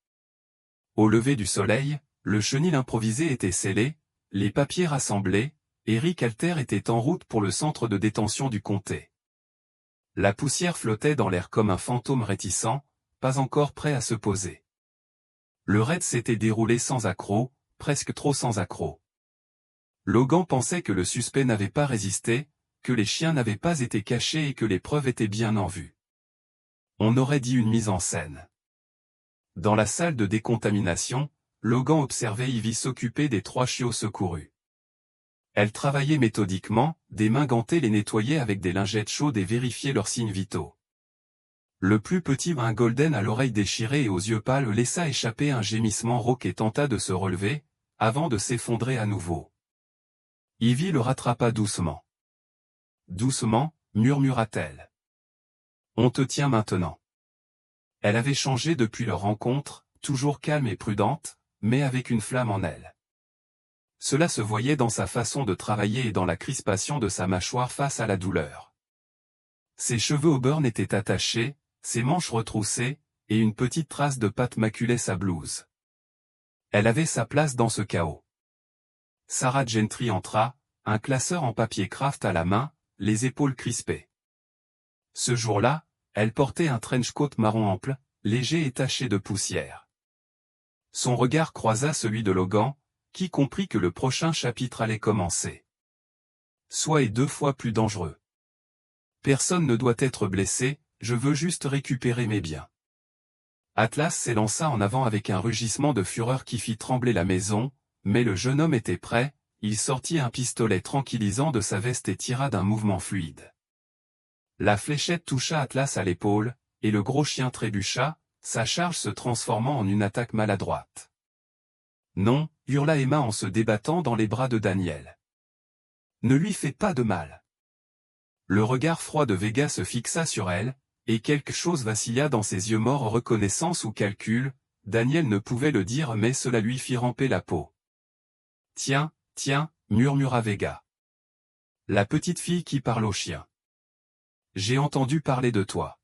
Au lever du soleil, le chenil improvisé était scellé, les papiers rassemblés, et Rick Alter était en route pour le centre de détention du comté. La poussière flottait dans l'air comme un fantôme réticent, pas encore prêt à se poser. Le raid s'était déroulé sans accroc, presque trop sans accroc. Logan pensait que le suspect n'avait pas résisté, que les chiens n'avaient pas été cachés et que les preuves étaient bien en vue. On aurait dit une mise en scène. Dans la salle de décontamination, Logan observait Ivy s'occuper des 3 chiots secourus. Elle travaillait méthodiquement, des mains gantées les nettoyait avec des lingettes chaudes et vérifiait leurs signes vitaux. Le plus petit, un golden à l'oreille déchirée et aux yeux pâles, laissa échapper un gémissement rauque et tenta de se relever, avant de s'effondrer à nouveau. Ivy le rattrapa doucement. doucement, murmura-t-elle. On te tient maintenant. Elle avait changé depuis leur rencontre, toujours calme et prudente, mais avec une flamme en elle. Cela se voyait dans sa façon de travailler et dans la crispation de sa mâchoire face à la douleur. Ses cheveux auburn étaient attachés, ses manches retroussées, et une petite trace de pâte maculait sa blouse. Elle avait sa place dans ce chaos. Sarah Gentry entra, un classeur en papier craft à la main, les épaules crispées. Ce jour-là, elle portait un trench coat marron ample, léger et taché de poussière. Son regard croisa celui de Logan, qui comprit que le prochain chapitre allait commencer. Soit est 2 fois plus dangereux. Personne ne doit être blessé, je veux juste récupérer mes biens. Atlas s'élança en avant avec un rugissement de fureur qui fit trembler la maison, mais le jeune homme était prêt, il sortit un pistolet tranquillisant de sa veste et tira d'un mouvement fluide. La fléchette toucha Atlas à l'épaule, et le gros chien trébucha, sa charge se transformant en une attaque maladroite. Non, hurla Emma en se débattant dans les bras de Daniel. Ne lui fais pas de mal. Le regard froid de Vega se fixa sur elle, et quelque chose vacilla dans ses yeux morts reconnaissance ou calcul, Daniel ne pouvait le dire mais cela lui fit ramper la peau. Tiens, tiens, murmura Vega. La petite fille qui parle au chien. J'ai entendu parler de toi.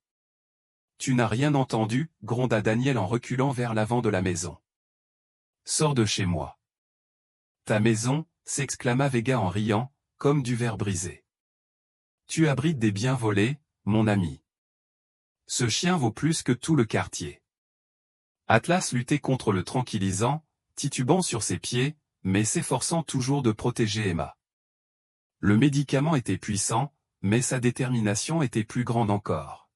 Tu n'as rien entendu, gronda Daniel en reculant vers l'avant de la maison. Sors de chez moi. Ta maison, s'exclama Vega en riant, comme du verre brisé. Tu abrites des biens volés, mon ami. Ce chien vaut plus que tout le quartier. Atlas luttait contre le tranquillisant, titubant sur ses pieds, mais s'efforçant toujours de protéger Emma. Le médicament était puissant, mais sa détermination était plus grande encore.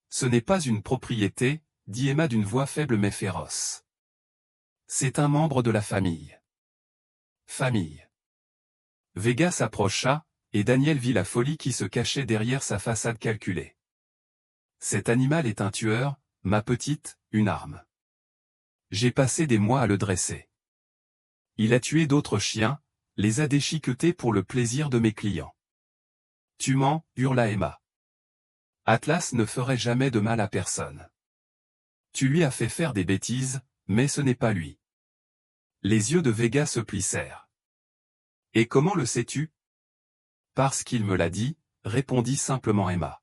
Ce n'est pas une propriété, dit Emma d'une voix faible mais féroce. C'est un membre de la famille. Famille. Vega s'approcha, et Daniel vit la folie qui se cachait derrière sa façade calculée. Cet animal est un tueur, ma petite, une arme. J'ai passé des mois à le dresser. Il a tué d'autres chiens, les a déchiquetés pour le plaisir de mes clients. Tu mens, hurla Emma. Atlas ne ferait jamais de mal à personne. Tu lui as fait faire des bêtises, mais ce n'est pas lui. Les yeux de Vega se plissèrent. Et comment le sais-tu? Parce qu'il me l'a dit, répondit simplement Emma.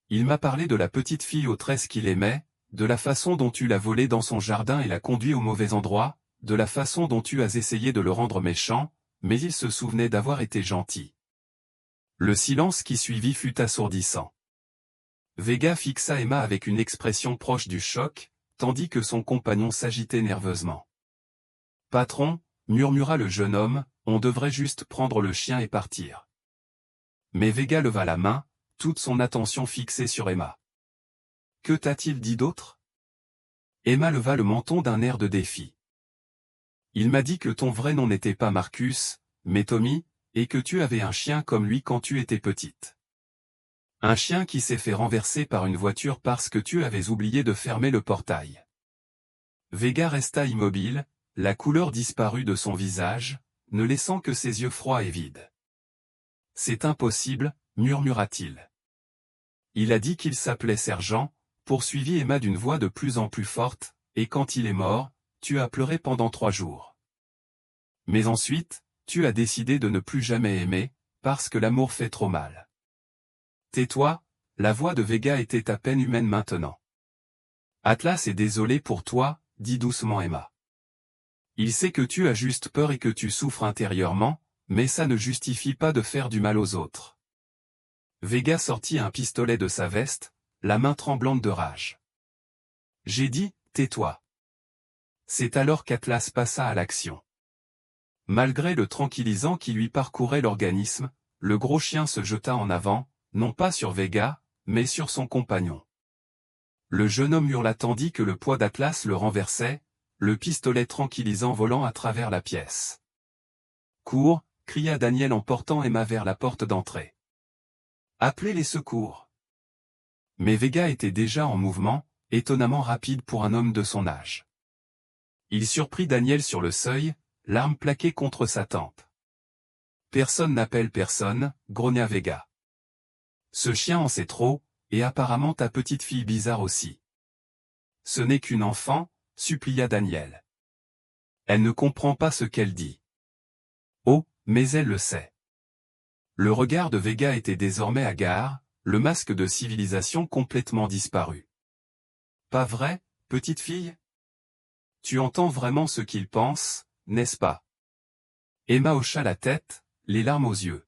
Il m'a parlé de la petite fille aux tresses qu'il aimait, de la façon dont tu l'as volée dans son jardin et l'as conduit au mauvais endroit, de la façon dont tu as essayé de le rendre méchant, mais il se souvenait d'avoir été gentil. Le silence qui suivit fut assourdissant. Vega fixa Emma avec une expression proche du choc, tandis que son compagnon s'agitait nerveusement. Patron, murmura le jeune homme, on devrait juste prendre le chien et partir. Mais Vega leva la main, toute son attention fixée sur Emma. Que t'a-t-il dit d'autre? Emma leva le menton d'un air de défi. Il m'a dit que ton vrai nom n'était pas Marcus, mais Tommy, et que tu avais un chien comme lui quand tu étais petite. Un chien qui s'est fait renverser par une voiture parce que tu avais oublié de fermer le portail. Vega resta immobile, la couleur disparut de son visage, ne laissant que ses yeux froids et vides. C'est impossible, murmura-t-il. Il a dit qu'il s'appelait Sergent, poursuivit Emma d'une voix de plus en plus forte, et quand il est mort, tu as pleuré pendant 3 jours. Mais ensuite, tu as décidé de ne plus jamais aimer, parce que l'amour fait trop mal. Tais-toi, la voix de Vega était à peine humaine maintenant. Atlas est désolé pour toi, dit doucement Emma. Il sait que tu as juste peur et que tu souffres intérieurement, mais ça ne justifie pas de faire du mal aux autres. Vega sortit un pistolet de sa veste, la main tremblante de rage. J'ai dit, tais-toi. C'est alors qu'Atlas passa à l'action. Malgré le tranquillisant qui lui parcourait l'organisme, le gros chien se jeta en avant, non pas sur Vega, mais sur son compagnon. Le jeune homme hurla tandis que le poids d'Atlas le renversait, le pistolet tranquillisant volant à travers la pièce. Cours, cria Daniel en portant Emma vers la porte d'entrée. Appelez les secours. Mais Vega était déjà en mouvement, étonnamment rapide pour un homme de son âge. Il surprit Daniel sur le seuil, l'arme plaquée contre sa tempe. Personne n'appelle personne, grogna Vega. Ce chien en sait trop, et apparemment ta petite fille bizarre aussi. Ce n'est qu'une enfant, supplia Daniel. Elle ne comprend pas ce qu'elle dit. Oh, mais elle le sait. Le regard de Vega était désormais hagard, le masque de civilisation complètement disparu. Pas vrai, petite fille? Tu entends vraiment ce qu'il pense, n'est-ce pas? Emma hocha la tête, les larmes aux yeux.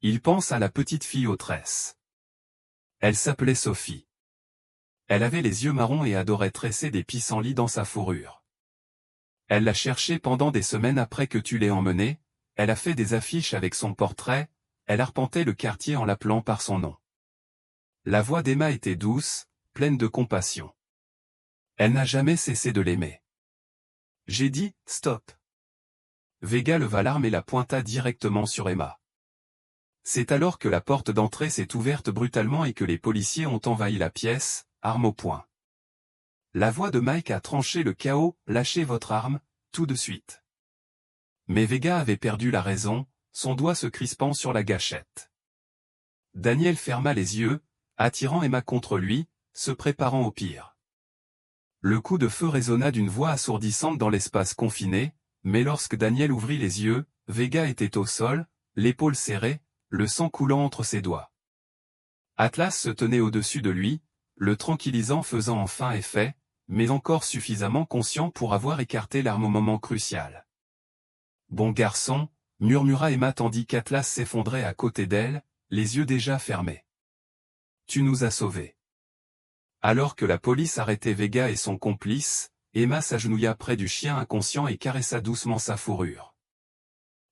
Il pense à la petite fille aux tresses. Elle s'appelait Sophie. Elle avait les yeux marrons et adorait tresser des pissenlits dans sa fourrure. Elle l'a cherchée pendant des semaines après que tu l'aies emmenée, elle a fait des affiches avec son portrait, elle arpentait le quartier en l'appelant par son nom. La voix d'Emma était douce, pleine de compassion. Elle n'a jamais cessé de l'aimer. J'ai dit, stop. Vega leva l'arme et la pointa directement sur Emma. C'est alors que la porte d'entrée s'est ouverte brutalement et que les policiers ont envahi la pièce, arme au poing. La voix de Mike a tranché le chaos, lâchez votre arme, tout de suite. Mais Vega avait perdu la raison, son doigt se crispant sur la gâchette. Daniel ferma les yeux, attirant Emma contre lui, se préparant au pire. Le coup de feu résonna d'une voix assourdissante dans l'espace confiné, mais lorsque Daniel ouvrit les yeux, Vega était au sol, l'épaule serrée, le sang coulant entre ses doigts. Atlas se tenait au-dessus de lui, le tranquillisant faisant enfin effet, mais encore suffisamment conscient pour avoir écarté l'arme au moment crucial. Bon garçon, murmura Emma tandis qu'Atlas s'effondrait à côté d'elle, les yeux déjà fermés. Tu nous as sauvés. Alors que la police arrêtait Vega et son complice, Emma s'agenouilla près du chien inconscient et caressa doucement sa fourrure.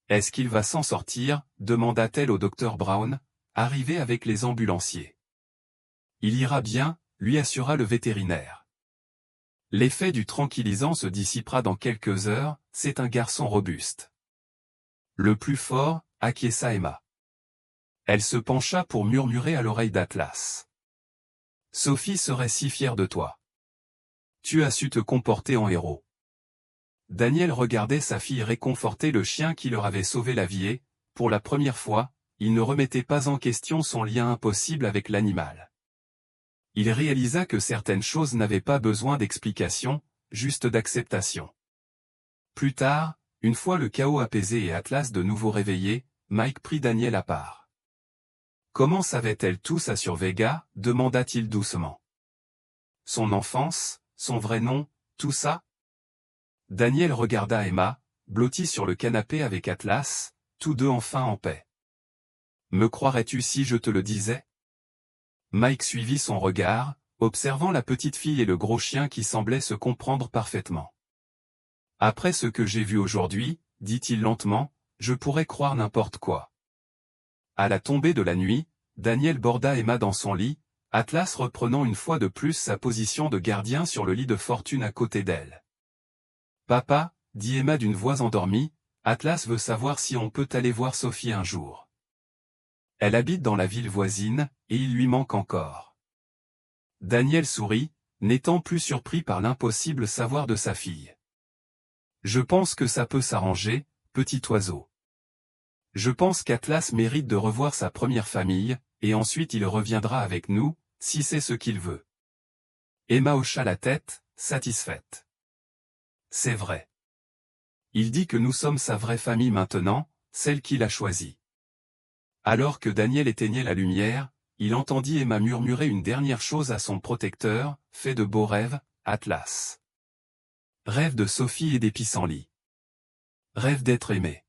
Est-ce qu'il va s'en sortir? Demanda-t-elle au docteur Brown, arrivé avec les ambulanciers. Il ira bien, lui assura le vétérinaire. L'effet du tranquillisant se dissipera dans quelques heures, c'est un garçon robuste. Le plus fort, acquiesça Emma. Elle se pencha pour murmurer à l'oreille d'Atlas. Sophie serait si fière de toi. Tu as su te comporter en héros. Daniel regardait sa fille réconforter le chien qui leur avait sauvé la vie et, pour la première fois, il ne remettait pas en question son lien impossible avec l'animal. Il réalisa que certaines choses n'avaient pas besoin d'explication, juste d'acceptation. Plus tard, une fois le chaos apaisé et Atlas de nouveau réveillé, Mike prit Daniel à part. Comment savait-elle tout ça sur Vega? Demanda-t-il doucement. Son enfance, son vrai nom, tout ça? Daniel regarda Emma, blottie sur le canapé avec Atlas, tous deux enfin en paix. Me croirais-tu si je te le disais? Mike suivit son regard, observant la petite fille et le gros chien qui semblaient se comprendre parfaitement. Après ce que j'ai vu aujourd'hui, dit-il lentement, je pourrais croire n'importe quoi. À la tombée de la nuit, Daniel borda Emma dans son lit, Atlas reprenant une fois de plus sa position de gardien sur le lit de fortune à côté d'elle. Papa, dit Emma d'une voix endormie, Atlas veut savoir si on peut aller voir Sophie un jour. Elle habite dans la ville voisine, et il lui manque encore. Daniel sourit, n'étant plus surpris par l'impossible savoir de sa fille. Je pense que ça peut s'arranger, petit oiseau. Je pense qu'Atlas mérite de revoir sa première famille, et ensuite il reviendra avec nous, si c'est ce qu'il veut. Emma hocha la tête, satisfaite. C'est vrai. Il dit que nous sommes sa vraie famille maintenant, celle qu'il a choisie. Alors que Daniel éteignait la lumière, il entendit Emma murmurer une dernière chose à son protecteur, fais de beaux rêves, Atlas. Rêve de Sophie et des pissenlits. Rêve d'être aimé.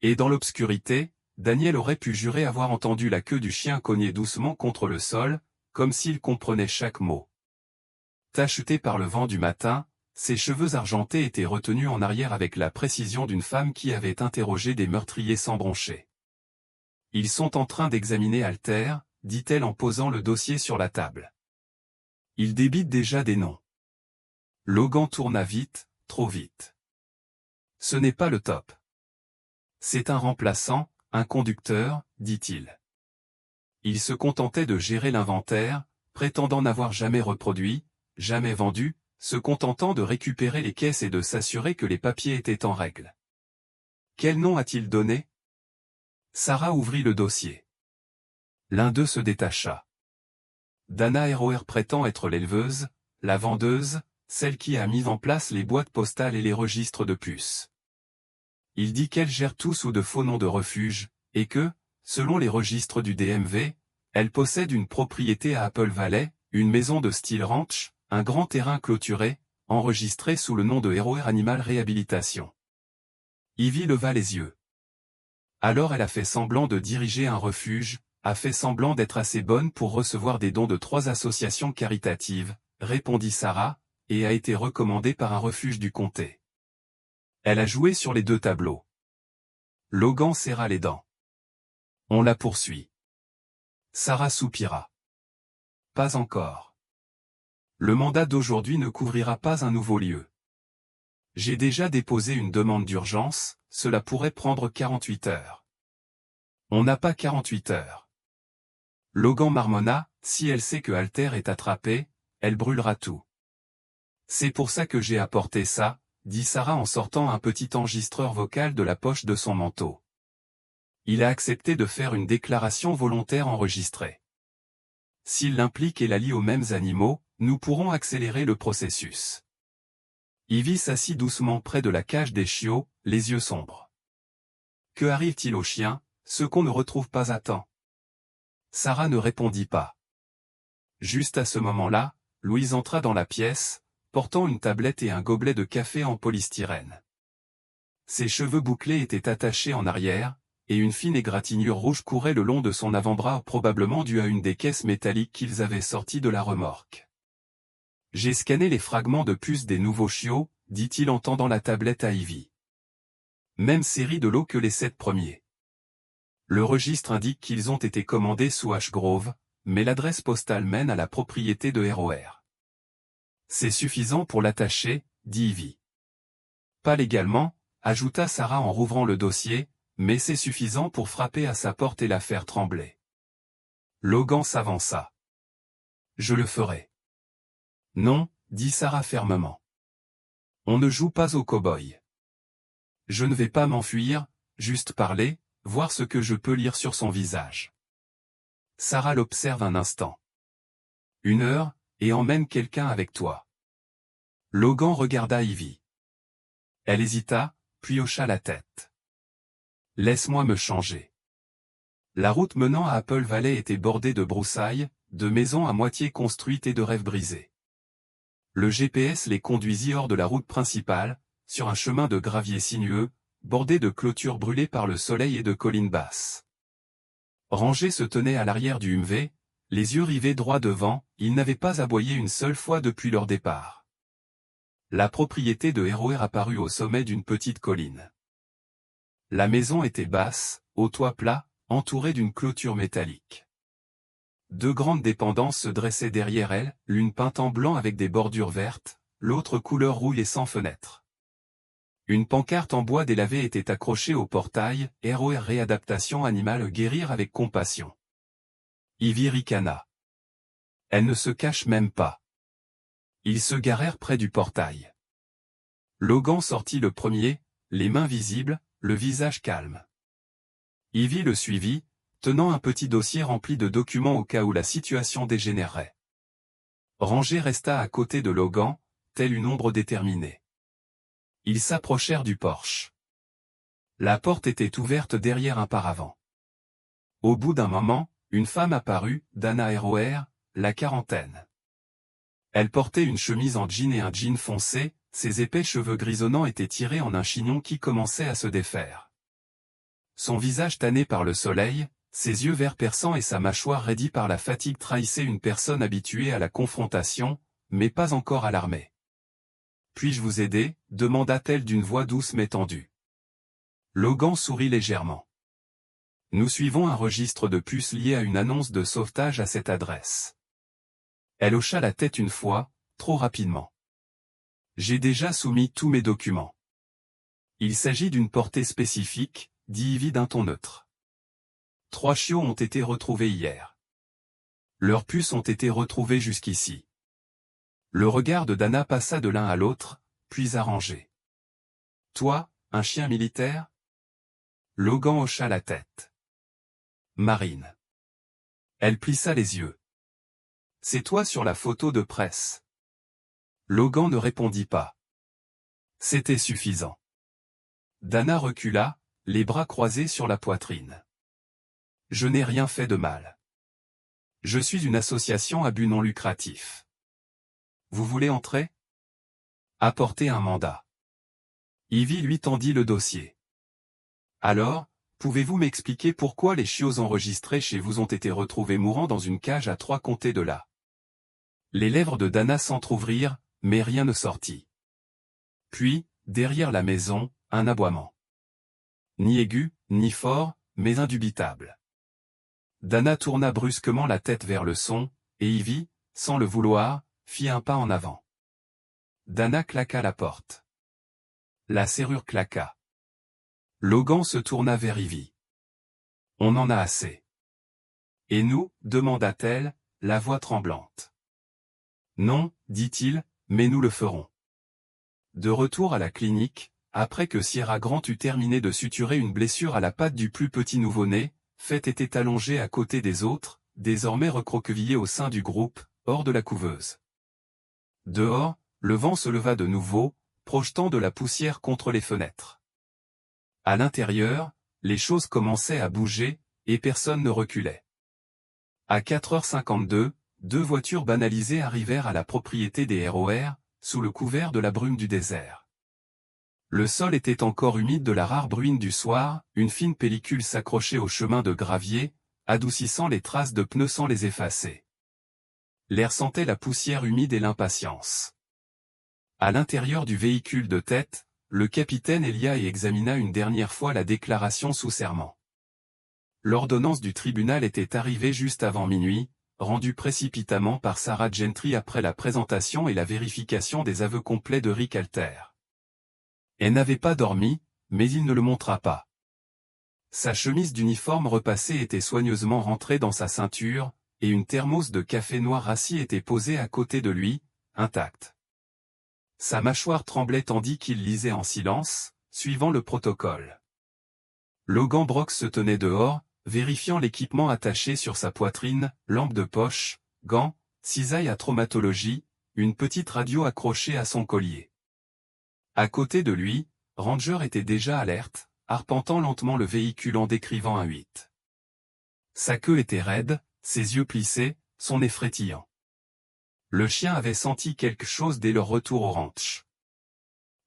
Et dans l'obscurité, Daniel aurait pu jurer avoir entendu la queue du chien cogner doucement contre le sol, comme s'il comprenait chaque mot. Tacheté par le vent du matin, ses cheveux argentés étaient retenus en arrière avec la précision d'une femme qui avait interrogé des meurtriers sans broncher. Ils sont en train d'examiner Alter, dit-elle en posant le dossier sur la table. Ils débitent déjà des noms. Logan tourna vite, trop vite. Ce n'est pas le top. C'est un remplaçant, un conducteur, dit-il. Il se contentait de gérer l'inventaire, prétendant n'avoir jamais reproduit, jamais vendu, se contentant de récupérer les caisses et de s'assurer que les papiers étaient en règle. Quel nom a-t-il donné? Sarah ouvrit le dossier. L'un d'eux se détacha. Dana ROR prétend être l'éleveuse, la vendeuse, celle qui a mis en place les boîtes postales et les registres de puces. Il dit qu'elle gère tout sous de faux noms de refuge, et que, selon les registres du DMV, elle possède une propriété à Apple Valley, une maison de style ranch, un grand terrain clôturé, enregistré sous le nom de ROR Animal Réhabilitation. Ivy leva les yeux. Alors elle a fait semblant de diriger un refuge, a fait semblant d'être assez bonne pour recevoir des dons de 3 associations caritatives, répondit Sarah, et a été recommandée par un refuge du comté. Elle a joué sur les 2 tableaux. Logan serra les dents. On la poursuit. Sarah soupira. Pas encore. Le mandat d'aujourd'hui ne couvrira pas un nouveau lieu. J'ai déjà déposé une demande d'urgence, cela pourrait prendre 48 heures. On n'a pas 48 heures. Logan marmonna, si elle sait que Alter est attrapé, elle brûlera tout. C'est pour ça que j'ai apporté ça, dit Sarah en sortant un petit enregistreur vocal de la poche de son manteau. Il a accepté de faire une déclaration volontaire enregistrée. S'il l'implique et la lie aux mêmes animaux, nous pourrons accélérer le processus. Ivy s'assit doucement près de la cage des chiots, les yeux sombres. Que arrive-t-il aux chiens, ceux qu'on ne retrouve pas à temps? Sarah ne répondit pas. Juste à ce moment-là, Louise entra dans la pièce, portant une tablette et un gobelet de café en polystyrène. Ses cheveux bouclés étaient attachés en arrière, et une fine égratignure rouge courait le long de son avant-bras, probablement due à une des caisses métalliques qu'ils avaient sorties de la remorque. J'ai scanné les fragments de puce des nouveaux chiots, dit-il en tendant la tablette à Ivy. Même série de lots que les 7 premiers. Le registre indique qu'ils ont été commandés sous Ashgrove, mais l'adresse postale mène à la propriété de ROR. C'est suffisant pour l'attacher, dit Ivy. Pas légalement, ajouta Sarah en rouvrant le dossier, mais c'est suffisant pour frapper à sa porte et la faire trembler. Logan s'avança. Je le ferai. Non, dit Sarah fermement. On ne joue pas au cow-boy. Je ne vais pas m'enfuir, juste parler, voir ce que je peux lire sur son visage. Sarah l'observe un instant. 1 heure, et emmène quelqu'un avec toi. Logan regarda Ivy. Elle hésita, puis hocha la tête. Laisse-moi me changer. La route menant à Apple Valley était bordée de broussailles, de maisons à moitié construites et de rêves brisés. Le GPS les conduisit hors de la route principale, sur un chemin de gravier sinueux, bordé de clôtures brûlées par le soleil et de collines basses. Rangé se tenait à l'arrière du Humvee, les yeux rivés droit devant, ils n'avaient pas aboyé une seule fois depuis leur départ. La propriété de ROR apparut au sommet d'une petite colline. La maison était basse, au toit plat, entourée d'une clôture métallique. 2 grandes dépendances se dressaient derrière elle, l'une peinte en blanc avec des bordures vertes, l'autre couleur rouille et sans fenêtre. Une pancarte en bois délavé était accrochée au portail, ROR Réadaptation Animale Guérir avec Compassion. Ivy ricana. Elle ne se cache même pas. Ils se garèrent près du portail. Logan sortit le premier, les mains visibles, le visage calme. Ivy le suivit, tenant un petit dossier rempli de documents au cas où la situation dégénérerait. Rangé resta à côté de Logan, telle une ombre déterminée. Ils s'approchèrent du porche. La porte était ouverte derrière un paravent. Au bout d'un moment, une femme apparut, Dana ROR, la quarantaine. Elle portait une chemise en jean et un jean foncé, ses épais cheveux grisonnants étaient tirés en un chignon qui commençait à se défaire. Son visage tanné par le soleil, ses yeux verts perçants et sa mâchoire raidie par la fatigue trahissaient une personne habituée à la confrontation, mais pas encore alarmée. « Puis-je vous aider ?» demanda-t-elle d'une voix douce mais tendue. Logan sourit légèrement. « Nous suivons un registre de puces lié à une annonce de sauvetage à cette adresse. » Elle hocha la tête une fois, trop rapidement. « J'ai déjà soumis tous mes documents. » Il s'agit d'une portée spécifique, dit Ivy d'un ton neutre. 3 chiots ont été retrouvés hier. Leurs puces ont été retrouvées jusqu'ici. Le regard de Dana passa de l'un à l'autre, puis arrangé. Toi, un chien militaire? Logan hocha la tête. Marine. Elle plissa les yeux. C'est toi sur la photo de presse. Logan ne répondit pas. C'était suffisant. Dana recula, les bras croisés sur la poitrine. Je n'ai rien fait de mal. Je suis une association à but non lucratif. Vous voulez entrer? Apportez un mandat. Ivy lui tendit le dossier. Alors, pouvez-vous m'expliquer pourquoi les chiots enregistrés chez vous ont été retrouvés mourants dans une cage à 3 comtés de là? Les lèvres de Dana s'entr'ouvrirent, mais rien ne sortit. Puis, derrière la maison, un aboiement. Ni aigu, ni fort, mais indubitable. Dana tourna brusquement la tête vers le son, et Ivy, sans le vouloir, fit un pas en avant. Dana claqua la porte. La serrure claqua. Logan se tourna vers Ivy. On en a assez. Et nous, demanda-t-elle, la voix tremblante. Non, dit-il, mais nous le ferons. De retour à la clinique, après que Sierra Grant eut terminé de suturer une blessure à la patte du plus petit nouveau-né, Faith était allongé à côté des autres, désormais recroquevillés au sein du groupe, hors de la couveuse. Dehors, le vent se leva de nouveau, projetant de la poussière contre les fenêtres. À l'intérieur, les choses commençaient à bouger, et personne ne reculait. À 4h52, 2 voitures banalisées arrivèrent à la propriété des ROR, sous le couvert de la brume du désert. Le sol était encore humide de la rare bruine du soir, une fine pellicule s'accrochait au chemin de gravier, adoucissant les traces de pneus sans les effacer. L'air sentait la poussière humide et l'impatience. À l'intérieur du véhicule de tête, le capitaine Elia y examina une dernière fois la déclaration sous serment. L'ordonnance du tribunal était arrivée juste avant minuit, rendue précipitamment par Sarah Gentry après la présentation et la vérification des aveux complets de Rick Alter. Elle n'avait pas dormi, mais il ne le montra pas. Sa chemise d'uniforme repassée était soigneusement rentrée dans sa ceinture, et une thermos de café noir rassis était posée à côté de lui, intacte. Sa mâchoire tremblait tandis qu'il lisait en silence, suivant le protocole. Logan Brock se tenait dehors, vérifiant l'équipement attaché sur sa poitrine, lampe de poche, gants, cisaille à traumatologie, une petite radio accrochée à son collier. À côté de lui, Ranger était déjà alerte, arpentant lentement le véhicule en décrivant un 8. Sa queue était raide, ses yeux plissés, son nez frétillant. Le chien avait senti quelque chose dès leur retour au ranch.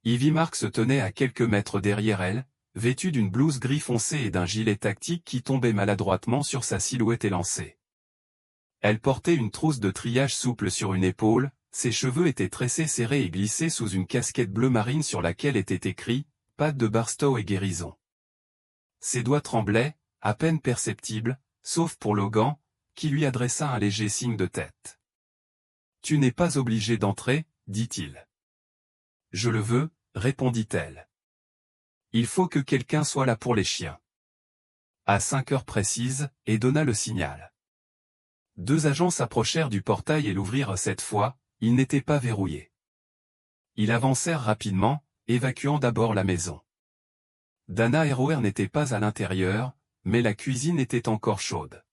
Ivy Mark se tenait à quelques mètres derrière elle, vêtue d'une blouse gris foncé et d'un gilet tactique qui tombait maladroitement sur sa silhouette élancée. Elle portait une trousse de triage souple sur une épaule, ses cheveux étaient tressés serrés et glissés sous une casquette bleu marine sur laquelle était écrit « Pat de Barstow et guérison ». Ses doigts tremblaient, à peine perceptibles, sauf pour Logan, qui lui adressa un léger signe de tête. « Tu n'es pas obligé d'entrer, dit-il. »« Je le veux, répondit-elle. Il faut que quelqu'un soit là pour les chiens. » À 5 heures précises, et donna le signal. 2 agents s'approchèrent du portail et l'ouvrirent cette fois, il n'était pas verrouillé. Ils avancèrent rapidement, évacuant d'abord la maison. Dana et Roer n'étaient pas à l'intérieur, mais la cuisine était encore chaude.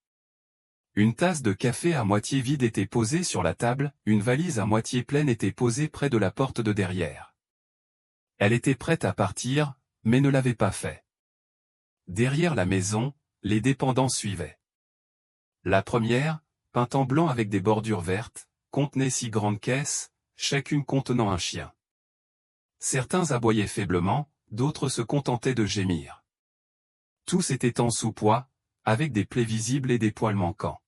Une tasse de café à moitié vide était posée sur la table, une valise à moitié pleine était posée près de la porte de derrière. Elle était prête à partir, mais ne l'avait pas fait. Derrière la maison, les dépendants suivaient. La première, peinte en blanc avec des bordures vertes, contenait 6 grandes caisses, chacune contenant un chien. Certains aboyaient faiblement, d'autres se contentaient de gémir. Tous étaient en sous-poids, avec des plaies visibles et des poils manquants.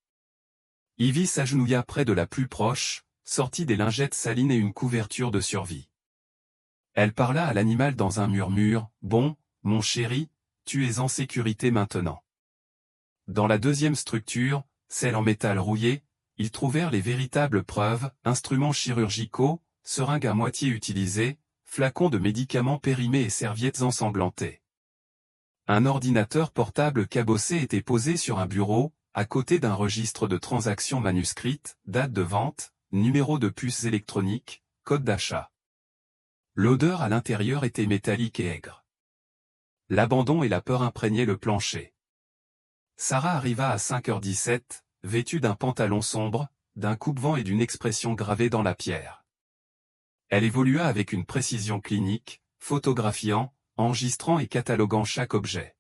Ivy s'agenouilla près de la plus proche, sortit des lingettes salines et une couverture de survie. Elle parla à l'animal dans un murmure, « Bon, mon chéri, tu es en sécurité maintenant. » Dans la deuxième structure, celle en métal rouillé, ils trouvèrent les véritables preuves, instruments chirurgicaux, seringues à moitié utilisées, flacons de médicaments périmés et serviettes ensanglantées. Un ordinateur portable cabossé était posé sur un bureau, à côté d'un registre de transactions manuscrites, date de vente, numéro de puce électronique, code d'achat. L'odeur à l'intérieur était métallique et aigre. L'abandon et la peur imprégnaient le plancher. Sarah arriva à 5h17, vêtue d'un pantalon sombre, d'un coupe-vent et d'une expression gravée dans la pierre. Elle évolua avec une précision clinique, photographiant, enregistrant et cataloguant chaque objet.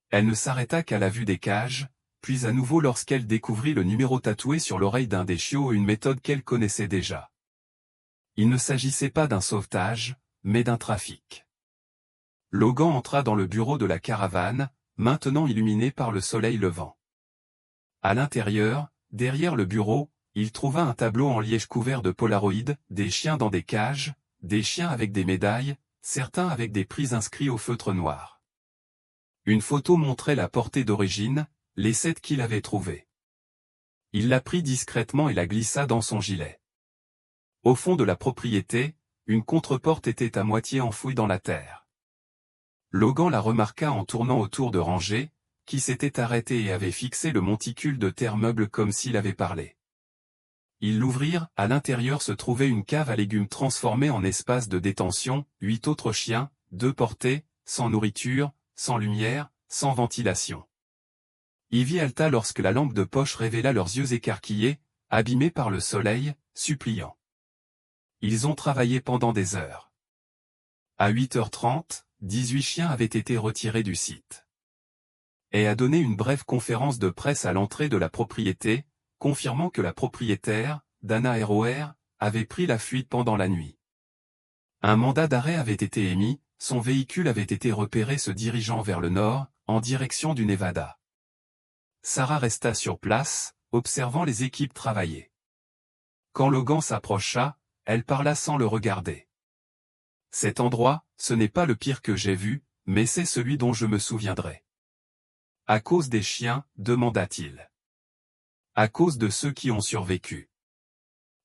Elle ne s'arrêta qu'à la vue des cages, puis à nouveau lorsqu'elle découvrit le numéro tatoué sur l'oreille d'un des chiots, une méthode qu'elle connaissait déjà. Il ne s'agissait pas d'un sauvetage, mais d'un trafic. Logan entra dans le bureau de la caravane, maintenant illuminé par le soleil levant. À l'intérieur, derrière le bureau, il trouva un tableau en liège couvert de polaroïdes, des chiens dans des cages, des chiens avec des médailles, certains avec des prix inscrits au feutre noir. Une photo montrait la portée d'origine, les 7 qu'il avait trouvés. Il la prit discrètement et la glissa dans son gilet. Au fond de la propriété, une contreporte était à moitié enfouie dans la terre. Logan la remarqua en tournant autour de Ranger, qui s'était arrêté et avait fixé le monticule de terre meuble comme s'il avait parlé. Ils l'ouvrirent, à l'intérieur se trouvait une cave à légumes transformée en espace de détention, 8 autres chiens, 2 portés, sans nourriture, sans lumière, sans ventilation. Ivy halta lorsque la lampe de poche révéla leurs yeux écarquillés, abîmés par le soleil, suppliants. Ils ont travaillé pendant des heures. À 8h30, 18 chiens avaient été retirés du site. Et a donné une brève conférence de presse à l'entrée de la propriété, confirmant que la propriétaire, Dana ROR, avait pris la fuite pendant la nuit. Un mandat d'arrêt avait été émis, son véhicule avait été repéré se dirigeant vers le nord, en direction du Nevada. Sarah resta sur place, observant les équipes travailler. Quand Logan s'approcha, elle parla sans le regarder. « Cet endroit, ce n'est pas le pire que j'ai vu, mais c'est celui dont je me souviendrai. »« À cause des chiens ?» demanda-t-il. « À cause de ceux qui ont survécu. »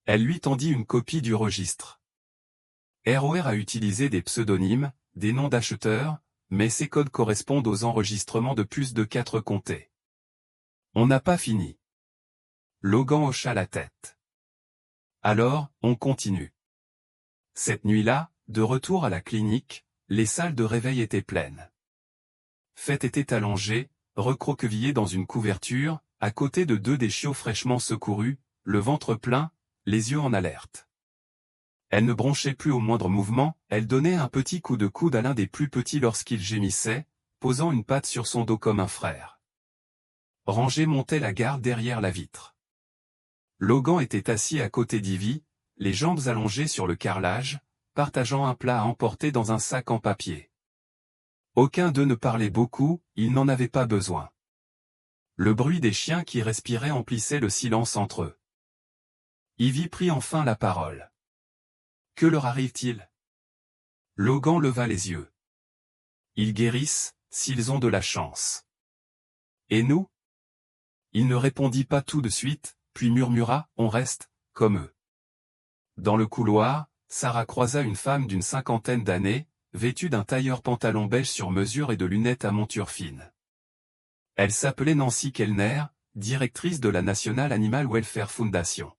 Elle lui tendit une copie du registre. ROR a utilisé des pseudonymes, des noms d'acheteurs, mais ces codes correspondent aux enregistrements de plus de 4 comtés. On n'a pas fini. Logan hocha la tête. Alors, on continue. Cette nuit-là, de retour à la clinique, les salles de réveil étaient pleines. Faith était allongée, recroquevillée dans une couverture, à côté de 2 des chiots fraîchement secourus, le ventre plein, les yeux en alerte. Elle ne bronchait plus au moindre mouvement, elle donnait un petit coup de coude à l'un des plus petits lorsqu'il gémissait, posant une patte sur son dos comme un frère. Ranger montait la garde derrière la vitre. Logan était assis à côté d'Ivy, les jambes allongées sur le carrelage, partageant un plat à emporter dans un sac en papier. Aucun d'eux ne parlait beaucoup, ils n'en avaient pas besoin. Le bruit des chiens qui respiraient emplissait le silence entre eux. Ivy prit enfin la parole. « Que leur arrive-t-il » Logan leva les yeux. « Ils guérissent, s'ils ont de la chance. » « Et nous ?» Il ne répondit pas tout de suite, puis murmura « On reste, comme eux. » Dans le couloir, Sarah croisa une femme d'une 50aine d'années, vêtue d'un tailleur pantalon beige sur mesure et de lunettes à monture fine. Elle s'appelait Nancy Kellner, directrice de la National Animal Welfare Foundation.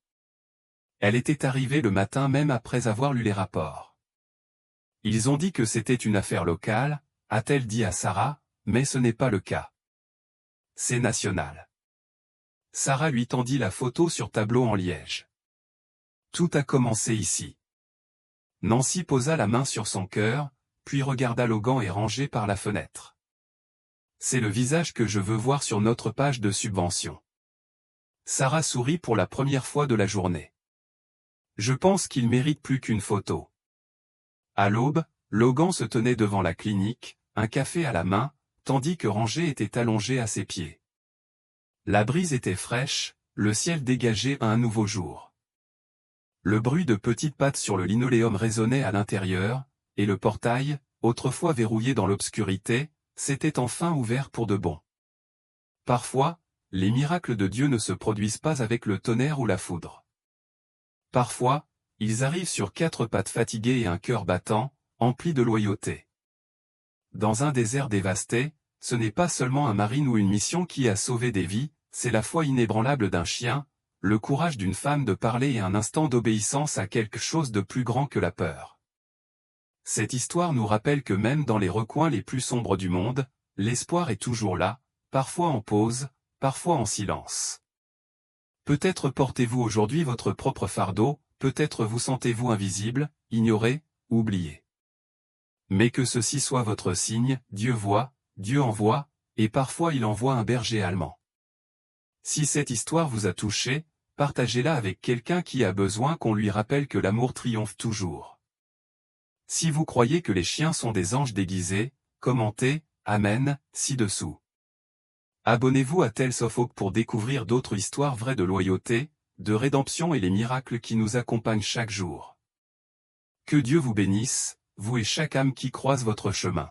Elle était arrivée le matin même après avoir lu les rapports. « Ils ont dit que c'était une affaire locale », a-t-elle dit à Sarah, mais ce n'est pas le cas. C'est national. Sarah lui tendit la photo sur tableau en liège. Tout a commencé ici. Nancy posa la main sur son cœur, puis regarda Logan et Ranger par la fenêtre. C'est le visage que je veux voir sur notre page de subvention. Sarah sourit pour la première fois de la journée. Je pense qu'il mérite plus qu'une photo. À l'aube, Logan se tenait devant la clinique, un café à la main, tandis que Ranger était allongé à ses pieds. La brise était fraîche, le ciel dégageait un nouveau jour. Le bruit de petites pattes sur le linoléum résonnait à l'intérieur, et le portail, autrefois verrouillé dans l'obscurité, s'était enfin ouvert pour de bon. Parfois, les miracles de Dieu ne se produisent pas avec le tonnerre ou la foudre. Parfois, ils arrivent sur 4 pattes fatiguées et un cœur battant, empli de loyauté. Dans un désert dévasté, ce n'est pas seulement un marine ou une mission qui a sauvé des vies, c'est la foi inébranlable d'un chien, le courage d'une femme de parler et un instant d'obéissance à quelque chose de plus grand que la peur. Cette histoire nous rappelle que même dans les recoins les plus sombres du monde, l'espoir est toujours là, parfois en pause, parfois en silence. Peut-être portez-vous aujourd'hui votre propre fardeau, peut-être vous sentez-vous invisible, ignoré, oublié. Mais que ceci soit votre signe, Dieu voit, Dieu envoie, et parfois il envoie un berger allemand. Si cette histoire vous a touché, partagez-la avec quelqu'un qui a besoin qu'on lui rappelle que l'amour triomphe toujours. Si vous croyez que les chiens sont des anges déguisés, commentez « Amen » ci-dessous. Abonnez-vous à Tales of Hope pour découvrir d'autres histoires vraies de loyauté, de rédemption et les miracles qui nous accompagnent chaque jour. Que Dieu vous bénisse, vous et chaque âme qui croise votre chemin.